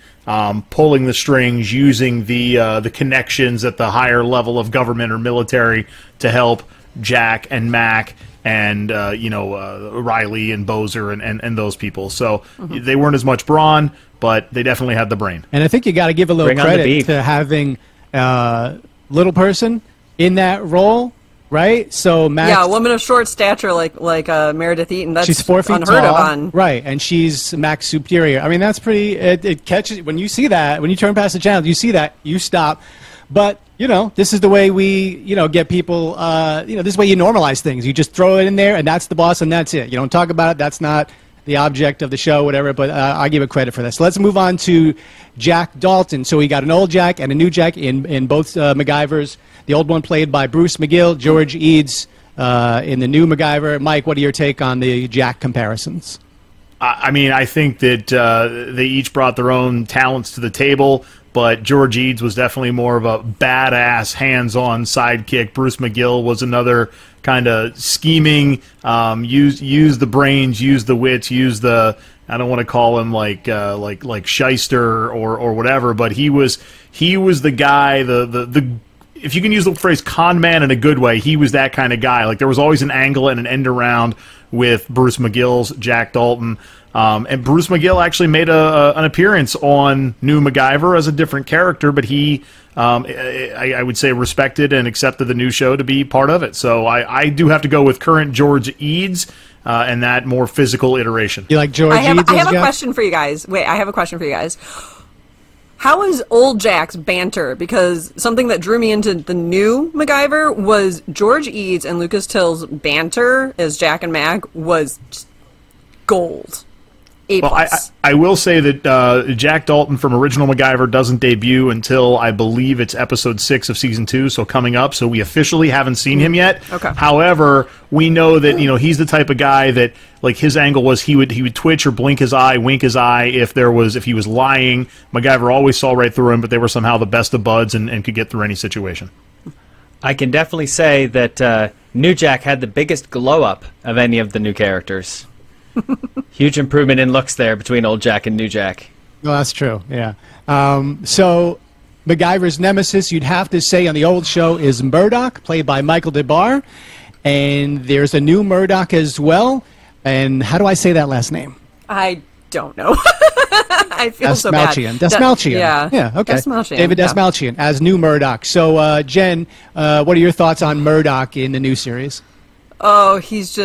pulling the strings, using the connections at the higher level of government or military to help Jack and Mac and Riley and Bozer and those people. So they weren't as much brawn, but they definitely had the brain. And I think you got to give a little credit to having little person in that role, right? So Max, a woman of short stature like Meredith Eaton. That's she's 4 feet unheard tall, of right? And she's Max superior. I mean, that's pretty. It catches when you see that. When you turn past the channel, you see that, you stop. But this is the way we, get people, this is the way you normalize things. You just throw it in there, and that's the boss, and that's it. You don't talk about it. That's not the object of the show, whatever, but I give it credit for this. So let's move on to Jack Dalton. So we got an old Jack and a new Jack in both MacGyvers. The old one played by Bruce McGill, George Eads in the new MacGyver. Mike, what are your take on the Jack comparisons? I mean, I think that they each brought their own talents to the table, but George Eads was definitely more of a badass, hands-on sidekick. Bruce McGill was another kind of scheming, use the brains, use the wits, use the, I don't want to call him like shyster or whatever, but he was the guy, the if you can use the phrase con man in a good way, he was that kind of guy. Like, there was always an angle and an end around with Bruce McGill's Jack Dalton. And Bruce McGill actually made an appearance on New MacGyver as a different character, but he, I would say, respected and accepted the new show to be part of it. So I do have to go with current George Eads and that more physical iteration. You like George I Eads? have a question for you guys. Wait, I have a question for you guys. How is old Jack's banter? Because something that drew me into the new MacGyver was George Eads and Lucas Till's banter as Jack and Mag was just gold. A+. Well, I will say that Jack Dalton from original MacGyver doesn't debut until, I believe, it's episode 6 of season 2, so coming up. So we officially haven't seen him yet. Okay. However, we know that he's the type of guy that, like, his angle was he would twitch or blink his eye, wink his eye if he was lying. MacGyver always saw right through him, but they were somehow the best of buds and could get through any situation. I can definitely say that New Jack had the biggest glow up of any of the new characters. Huge improvement in looks there between old Jack and New Jack. Well, that's true, yeah. So MacGyver's nemesis, you'd have to say on the old show, is Murdoch, played by Michael DeBar. And there's a new Murdoch as well. And how do I say that last name? I don't know. I feel so bad. Desmalchian. Yeah, okay. Desmalchian, David yeah. Desmalchian as new Murdoch. So, Jen, what are your thoughts on Murdoch in the new series? Oh, he's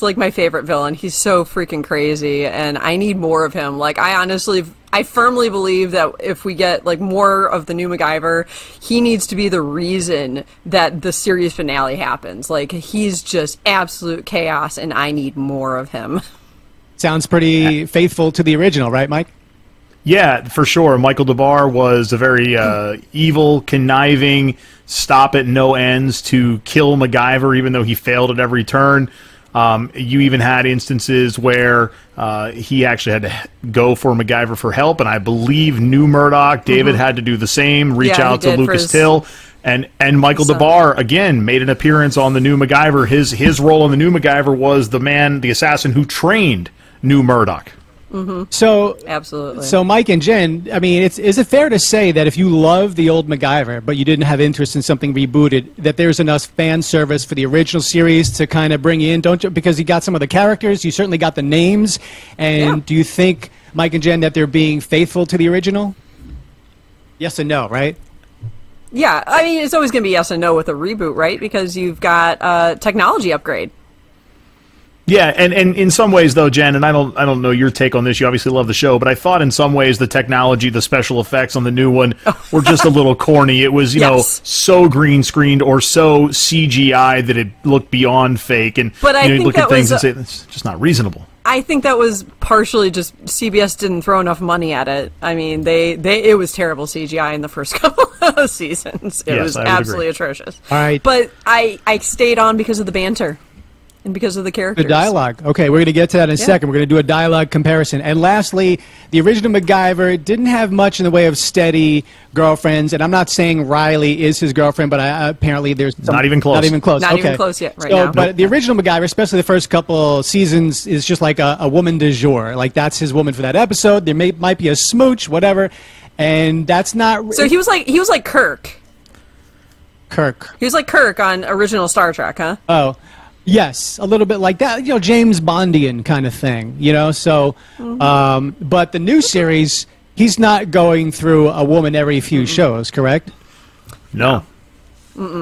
like my favorite villain. He's so freaking crazy, and I need more of him. Like, I firmly believe that if we get, like, more of the new MacGyver, he needs to be the reason that the series finale happens. Like, he's just absolute chaos, and I need more of him. Sounds pretty faithful to the original, right, Mike? Yeah, for sure. Michael DeBar was a very evil, conniving, stop at no ends to kill MacGyver, even though he failed at every turn. You even had instances where he actually had to go for MacGyver for help, and I believe new Murdoch, David, had to do the same, reach out to Lucas Till. And Michael DeBar, again, made an appearance on the new MacGyver. His role in the new MacGyver was the assassin who trained new Murdoch. So absolutely. So Mike and Jen, I mean, is it fair to say that if you love the old MacGyver, but you didn't have interest in something rebooted, that there's enough fan service for the original series to kind of bring you in? Don't you? Because you got some of the characters, you certainly got the names, and do you think, Mike and Jen, that they're being faithful to the original? Yes and no, right? Yeah, I mean, it's always going to be yes and no with a reboot, right? Because you've got a technology upgrade. Yeah, and in some ways, though, Jen, and I don't know your take on this. You obviously love the show, but I thought in some ways the technology, the special effects on the new one were just a little corny. It was, you know, so green screened or so CGI that it looked beyond fake. And but you look at things and say it's just not reasonable. I think that was partially just CBS didn't throw enough money at it. I mean, it was terrible CGI in the first couple of seasons. It was absolutely atrocious. All right, but I stayed on because of the banter. And because of the characters. The dialogue. Okay, we're going to get to that in a second. We're going to do a dialogue comparison. And lastly, the original MacGyver didn't have much in the way of steady girlfriends. And I'm not saying Riley is his girlfriend, but apparently there's not even close. Not even close. Not okay. even close yet right now. But the original MacGyver, especially the first couple seasons, is just like a woman du jour. Like, that's his woman for that episode. There might be a smooch, whatever. And that's not... So he was like Kirk. Kirk. He was like Kirk on original Star Trek, huh? Oh. Yes, a little bit like that, you know, James Bondian kind of thing, you know, so, but the new series, he's not going through a woman every few shows, correct? No.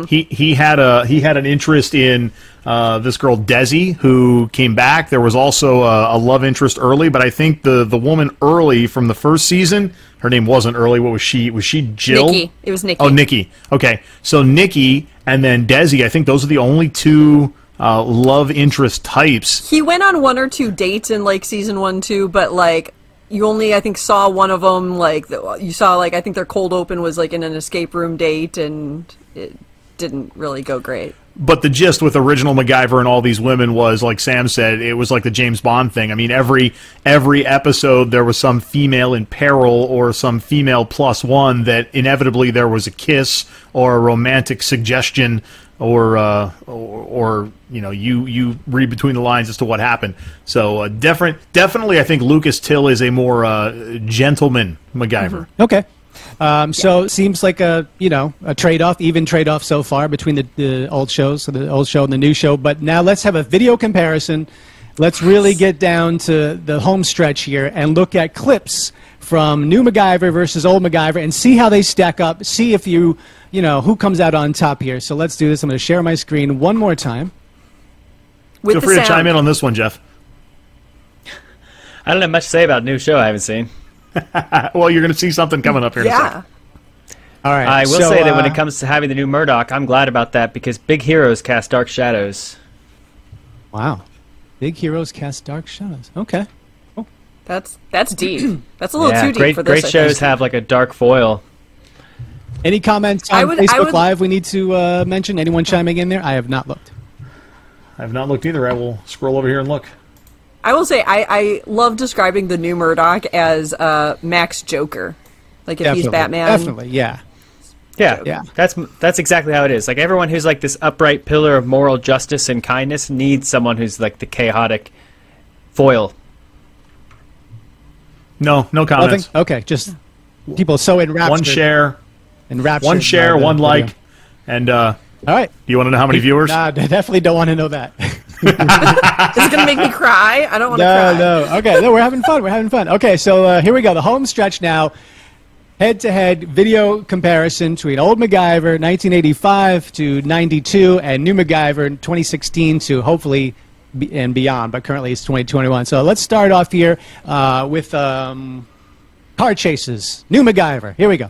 He had an interest in this girl Desi, who came back. There was also a love interest early, but I think the woman early from the first season, her name wasn't early. What was she? Was she Jill? Nikki. It was Nikki. Oh, Nikki. Okay, so Nikki and then Desi, I think those are the only two love interest types. He went on 1 or 2 dates in like season 1, 2, but like you only I think saw one of them. Like you saw like I think their cold open was like in an escape room date, and it didn't really go great. But the gist with original MacGyver and all these women was, like Sam said, it was like the James Bond thing. I mean, every episode there was some female in peril or some female plus one that inevitably there was a kiss or a romantic suggestion or you know, you read between the lines as to what happened. So definitely, I think Lucas Till is a more gentleman MacGyver. Okay. So it seems like a trade-off, even trade-off so far between the old shows, so the old show and the new show. But now let's have a video comparison. Let's really get down to the home stretch here and look at clips from new MacGyver versus old MacGyver and see how they stack up. See if who comes out on top here. So let's do this. I'm going to share my screen one more time. Feel free to chime in on this one, Jeff. I don't have much to say about a new show I haven't seen. Well, you're going to see something coming up here in a second. All right. I will say that when it comes to having the new Murdoch, I'm glad about that because big heroes cast dark shadows. Wow. Big heroes cast dark shadows. Okay. Oh. That's deep. That's a little too deep for this. Great shows have like a dark foil. Any comments on Facebook Live we need to mention? Anyone chiming in there? I have not looked. I have not looked either. I will scroll over here and look. I will say I love describing the new Murdoch as Mac's Joker. Like if he's Batman. Definitely, yeah. Yeah. That's exactly how it is. Like everyone who's like this upright pillar of moral justice and kindness needs someone who's like the chaotic foil. No comments. Nothing? Okay, just people so enraptured. One share. Enraptured. One share, one like, and all right. Do you want to know how many viewers? Nah, I definitely don't want to know that. Is it going to make me cry? I don't want to cry. No. Okay, no, we're having fun. We're having fun. Okay, so here we go. The home stretch now. Head-to-head video comparison between old MacGyver 1985 to 92 and new MacGyver 2016 to hopefully and beyond, but currently it's 2021. So let's start off here with car chases. New MacGyver. Here we go.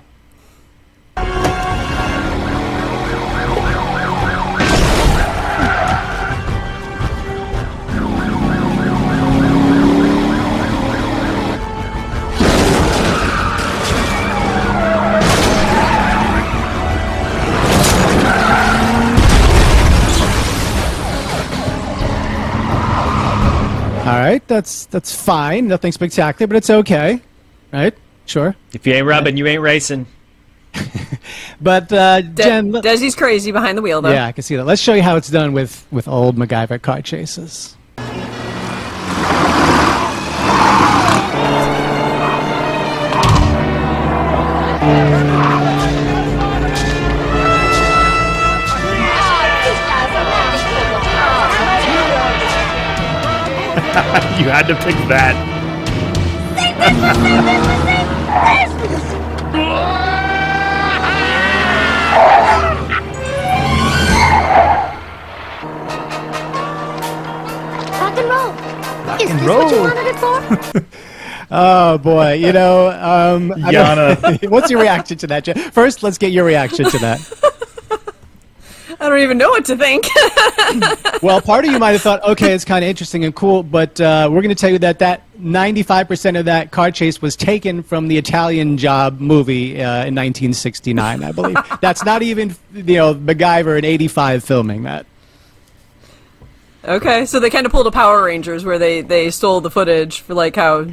All right, that's fine. Nothing spectacular, but it's okay. Right? Sure. If you ain't rubbing, you ain't racing. But Jen, Desi's crazy behind the wheel, though. Yeah, I can see that. Let's show you how it's done with old MacGyver car chases. You had to pick that. Rock and roll. Is this what you wanted it for? Oh boy, Yana. What's your reaction to that, Jen? First, let's get your reaction to that. I don't even know what to think. Well, part of you might have thought, okay, it's kind of interesting and cool, but we're going to tell you that 95% of that car chase was taken from the Italian Job movie in 1969, I believe. That's not even, MacGyver in '85 filming that. Okay, so they kind of pulled a Power Rangers where they stole the footage for like how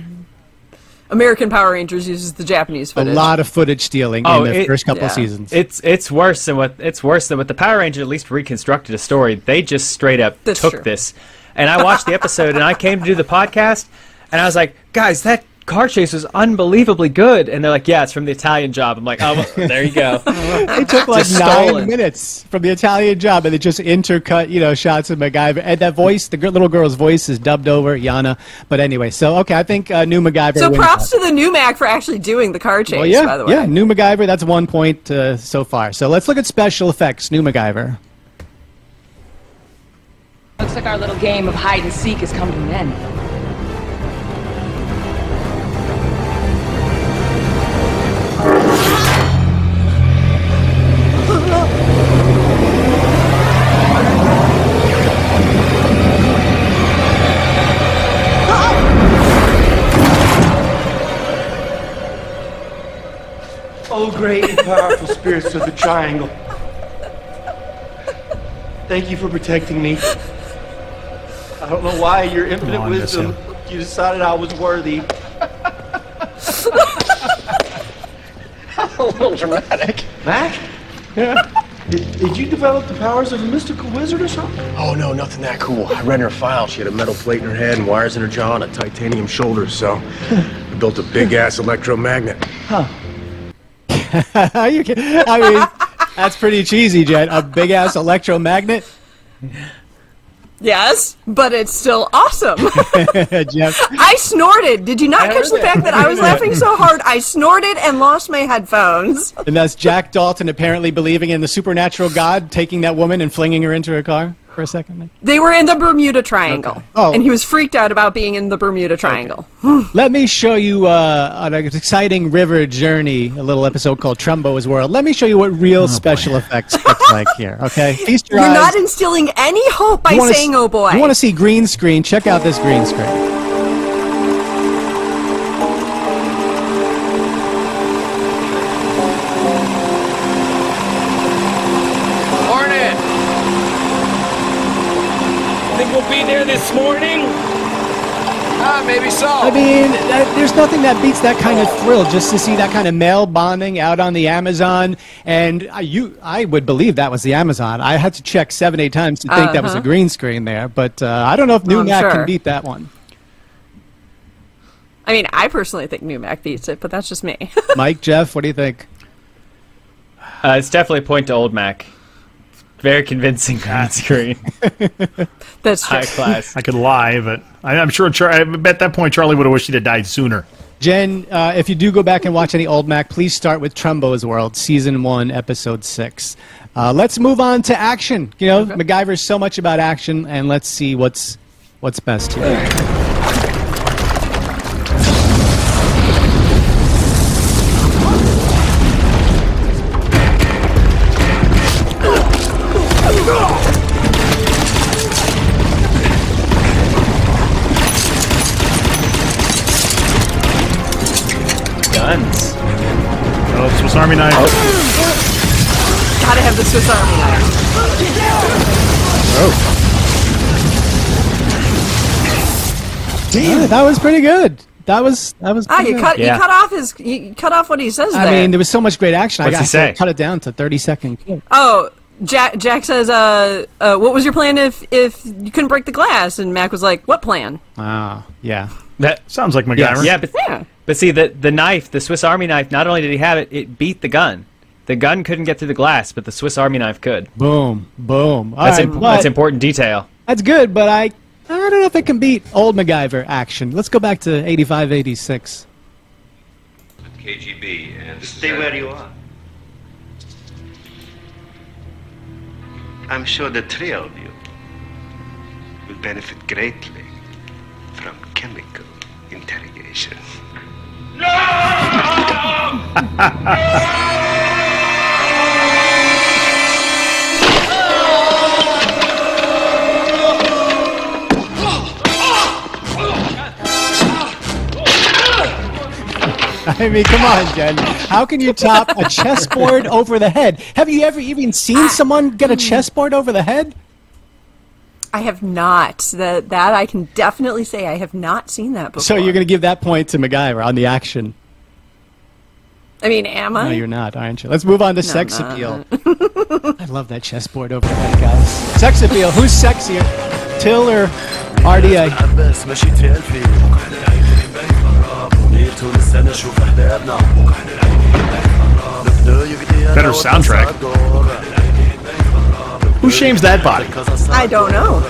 American Power Rangers uses the Japanese footage. A lot of footage stealing in the first couple of seasons. It's worse than what the Power Rangers at least reconstructed a story. They just straight up took this. And I watched the episode and I came to do the podcast and I was like, guys, that car chase was unbelievably good. And they're like, yeah, it's from the Italian Job. I'm like, oh, well, there you go. It took like 9 minutes from the Italian Job, and they just intercut, shots of MacGyver. And that voice, the little girl's voice, is dubbed over, Yana. But anyway, so okay, I think new MacGyver. So props to the new Mac for actually doing the car chase. Well, yeah, by the way. Yeah, new MacGyver. That's 1 point so far. So let's look at special effects. New MacGyver. Looks like our little game of hide and seek has come to an end. Oh, great and powerful spirits of the triangle. Thank you for protecting me. I don't know why, your infinite wisdom, you decided I was worthy. A little dramatic. Mac? Yeah. Did you develop the powers of a mystical wizard or something? Oh, no, nothing that cool. I read in her file. She had a metal plate in her head and wires in her jaw and a titanium shoulder, so I built a big-ass electromagnet. Huh. Are you kidding? I mean, that's pretty cheesy, Jen. A big-ass electromagnet? Yes, but it's still awesome. Jeff. I snorted. Did you not catch the fact that I was laughing so hard I snorted and lost my headphones? And that's Jack Dalton apparently believing in the supernatural God taking that woman and flinging her into a car for a second. They were in the Bermuda Triangle. Okay. Oh. And he was freaked out about being in the Bermuda Triangle. Okay. Let me show you an exciting river journey, a little episode called Trumbo's World. Let me show you what real special effects look like here, okay? Feast your You're eyes. not instilling any hope by saying, oh boy. You want to see green screen? Check out this green screen. We'll be there this morning? Maybe so. I mean, there's nothing that beats that kind of thrill, just to see that kind of male bonding out on the Amazon. And I would believe that was the Amazon. I had to check 7-8 times to think that was a green screen there. But I don't know if New Mac can beat that one. I mean, I personally think New Mac beats it, but that's just me. Mike, Jeff, what do you think? It's definitely a point to Old Mac. Very convincing green screen. That's true. High class. I could lie, but I'm sure at that point Charlie would have wished he'd have died sooner. Jen, if you do go back and watch any Old Mac, please start with Trumbo's World, Season 1, Episode 6. Let's move on to action. You know, MacGyver's so much about action, and let's see what's best here. Guns. Oh, Swiss Army knife. Oh. Gotta have the Swiss Army knife. Oh. Damn, that was pretty good. That was. You cut off what he says there. I mean, there was so much great action. What's he say? I cut it down to 30-second clip. Oh, Jack says, what was your plan if you couldn't break the glass? And Mac was like, what plan? Oh, yeah. That sounds like MacGyver. Yeah, but see, the knife, the Swiss Army knife, not only did he have it, it beat the gun. The gun couldn't get through the glass, but the Swiss Army knife could. Boom, boom. That's important detail. That's good, but I don't know if it can beat old MacGyver action. Let's go back to 85, 86. KGB and stay where you are. I'm sure the three of you will benefit greatly from chemical interrogation. I mean, come on, Jen. How can you top a chessboard over the head? Have you ever even seen someone get a chessboard over the head? I have not. That I can definitely say I have not seen that before. So you're going to give that point to MacGyver on the action. I mean, am I? No, you're not, aren't you? Let's move on to sex appeal. I love that chessboard over the head, guys. Sex appeal. Who's sexier? Till or RDA? Better soundtrack. Who shames that body? I don't know.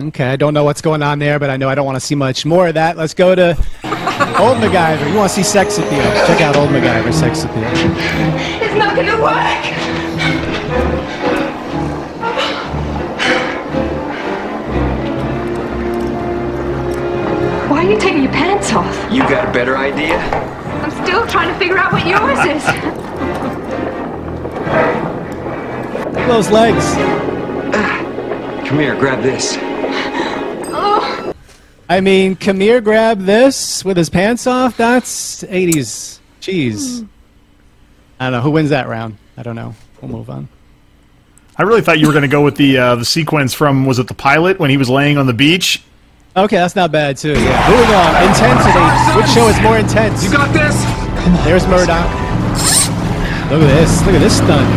Okay, I don't know what's going on there, but I know I don't want to see much more of that. Let's go to old MacGyver. You want to see sex appeal? Check out old MacGyver sex appeal. It's not gonna work! Why are you taking your pants off? You got a better idea? I'm still trying to figure out what yours is. Look at those legs. Come here, grab this. Oh. I mean, come here, grab this with his pants off. That's 80s. Jeez. I don't know. Who wins that round? I don't know. We'll move on. I really thought you were going to go with the sequence from, was it the pilot when he was laying on the beach? Okay, that's not bad, too. Yeah. Moving on. Intensity. Which show is more intense? You got this? There's Murdoch. Look at this. Look at this stunt.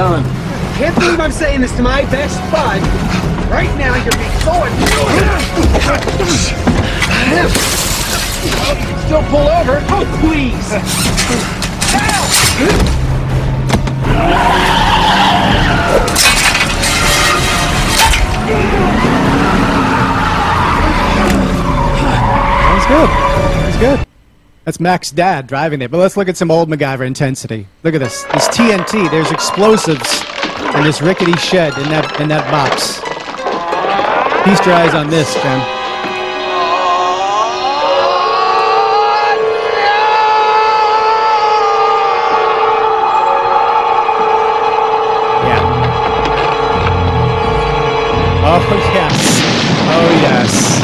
done. Can't believe I'm saying this to my best bud. Right now, you're being so Still pull over. Oh, please. That's good. That's good. That's Mac's dad driving there. But let's look at some old MacGyver intensity. Look at this. This TNT. There's explosives in this rickety shed in that box. Feast your eyes on this, Jen. Yeah. Oh yes. Oh yes.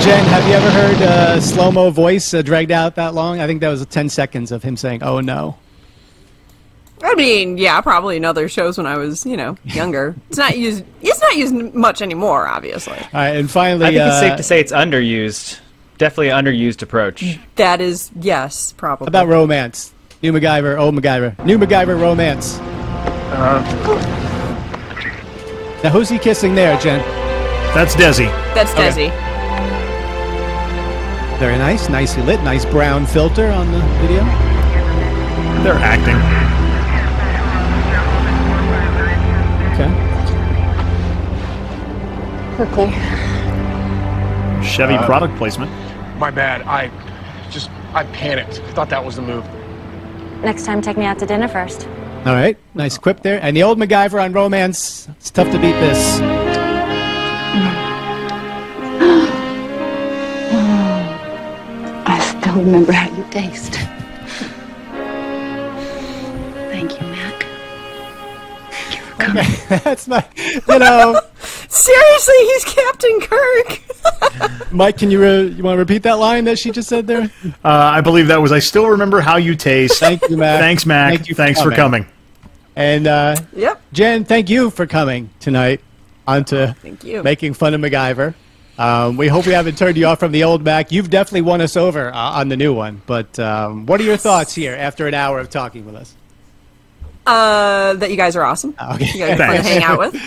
Jen, have you ever heard slow-mo voice dragged out that long? I think that was 10 seconds of him saying, "Oh no." I mean, yeah, probably in other shows when I was, younger. It's not used much anymore, obviously. All right, and finally, I think it's safe to say it's underused. Definitely an underused approach. That is, yes, probably. How about romance? New MacGyver, old MacGyver. New MacGyver romance. Now, who's he kissing there, Jen? That's Desi. That's Desi. Very nice, nicely lit, nice brown filter on the video. They're acting. Quickly. Chevy product placement. My bad. I panicked. I thought that was the move. Next time, take me out to dinner first. All right, nice quip there. And the old MacGyver on romance. It's tough to beat this. I still remember how you taste. Thank you, Mac. Thank you for coming. Okay, that's not, Seriously, he's Captain Kirk. Mike, can you want to repeat that line that she just said there? I believe that was, I still remember how you taste. Thank you, Mac. Thanks, Mac. Thanks for coming. And yep. Jen, thank you for coming tonight onto Thank you. Making Fun of MacGyver. We hope we haven't turned you off from the old Mac. You've definitely won us over on the new one. But what are your thoughts here after an hour of talking with us? That you guys are awesome. Okay. You guys are fun to hang out with.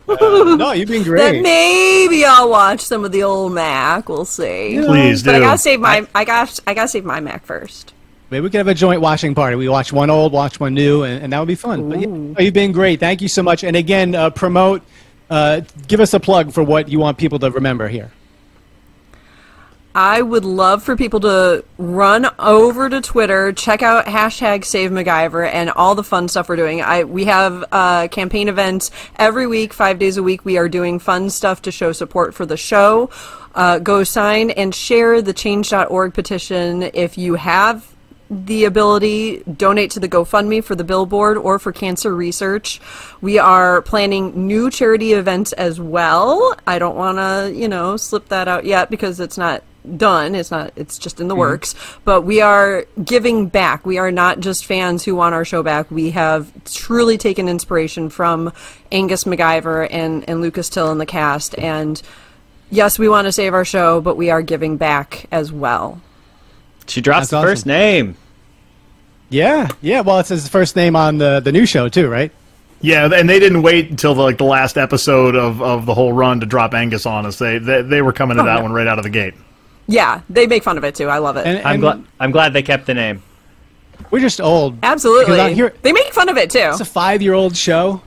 No, you've been great. That maybe I'll watch some of the old Mac. We'll see. Please do. But I gotta save my I gotta save my Mac first. Maybe we could have a joint watching party. We watch one old, watch one new, and that would be fun. But yeah, you've been great. Thank you so much. And again, promote. Give us a plug for what you want people to remember here. I would love for people to run over to Twitter, check out #SaveMacGyver and all the fun stuff we're doing. We have campaign events every week, 5 days a week. We are doing fun stuff to show support for the show. Go sign and share the change.org petition. If you have the ability, donate to the GoFundMe for the billboard or for cancer research. We are planning new charity events as well. I don't want to, slip that out yet because it's not done. It's just in the works. But we are giving back. We are not just fans who want our show back. We have truly taken inspiration from Angus MacGyver and Lucas Till and the cast. And yes, we want to save our show, but we are giving back as well. She drops the first name. Yeah. Well, it's his first name on the new show too, right? Yeah, and they didn't wait until the last episode of the whole run to drop Angus on us. They were coming to that one right out of the gate. Yeah, they make fun of it too. I love it. And I'm glad they kept the name. We're just old. Absolutely. They make fun of it too. It's a 5-year-old show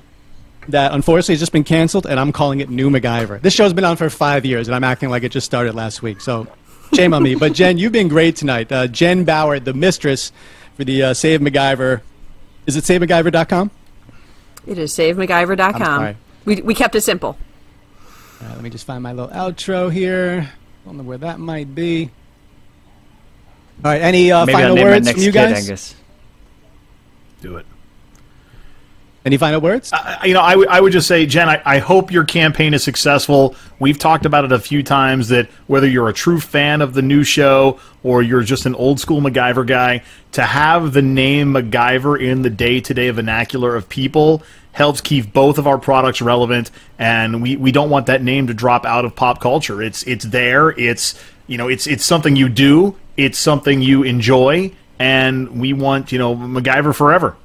that unfortunately has just been canceled, and I'm calling it New MacGyver. This show's been on for 5 years, and I'm acting like it just started last week. So shame on me. But Jen, you've been great tonight. Jenn Bauer, the mistress for the Save MacGyver. Is it SaveMacGyver.com? It is SaveMacGyver.com. We kept it simple. All right, let me just find my little outro here. I don't know where that might be. All right, any final words from you guys? Angus. Do it. Any final words? I would just say, Jen, I hope your campaign is successful. We've talked about it a few times that whether you're a true fan of the new show or you're just an old school MacGyver guy, to have the name MacGyver in the day-to-day vernacular of people helps keep both of our products relevant, and we don't want that name to drop out of pop culture. It's there. It's something you do. It's something you enjoy, and we want MacGyver forever.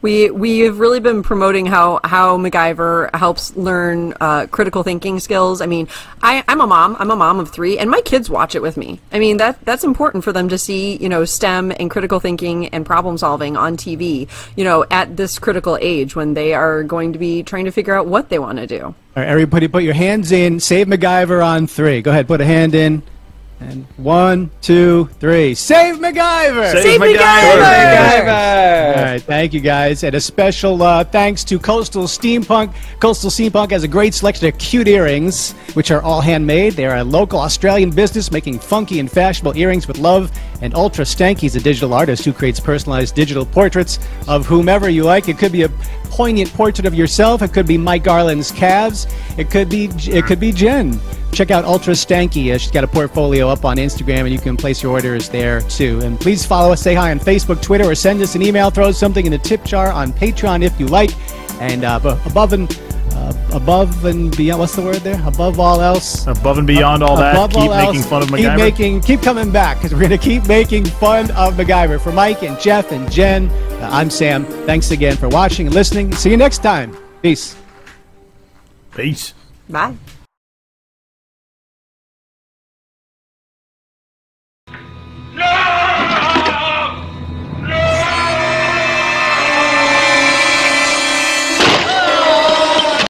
We have really been promoting how MacGyver helps learn critical thinking skills. I mean, I'm a mom. I'm a mom of 3, and my kids watch it with me. I mean, that's important for them to see, you know, STEM and critical thinking and problem solving on TV, you know, at this critical age when they are going to be trying to figure out what they want to do. All right, everybody put your hands in. Save MacGyver on 3. Go ahead, put a hand in. And 1, 2, 3. Save MacGyver! Save MacGyver! All right, thank you guys. And a special thanks to Coastal Steampunk. Coastal Steampunk has a great selection of cute earrings, which are all handmade. They are a local Australian business making funky and fashionable earrings with love. And Ultra Stanky's a digital artist who creates personalized digital portraits of whomever you like. It could be a poignant portrait of yourself. It could be Mike Garland's calves. It could be Jen. Check out Ultra Stanky. She's got a portfolio up on Instagram, and you can place your orders there too. And please follow us, say hi on Facebook, Twitter, or send us an email. Throw something in the tip jar on Patreon if you like. And above and beyond, what's the word there? Above all else. Above and beyond all that, keep making fun of MacGyver. Keep coming back, because we're going to keep making fun of MacGyver. For Mike and Jeff and Jen, I'm Sam. Thanks again for watching and listening. See you next time. Peace. Peace. Bye.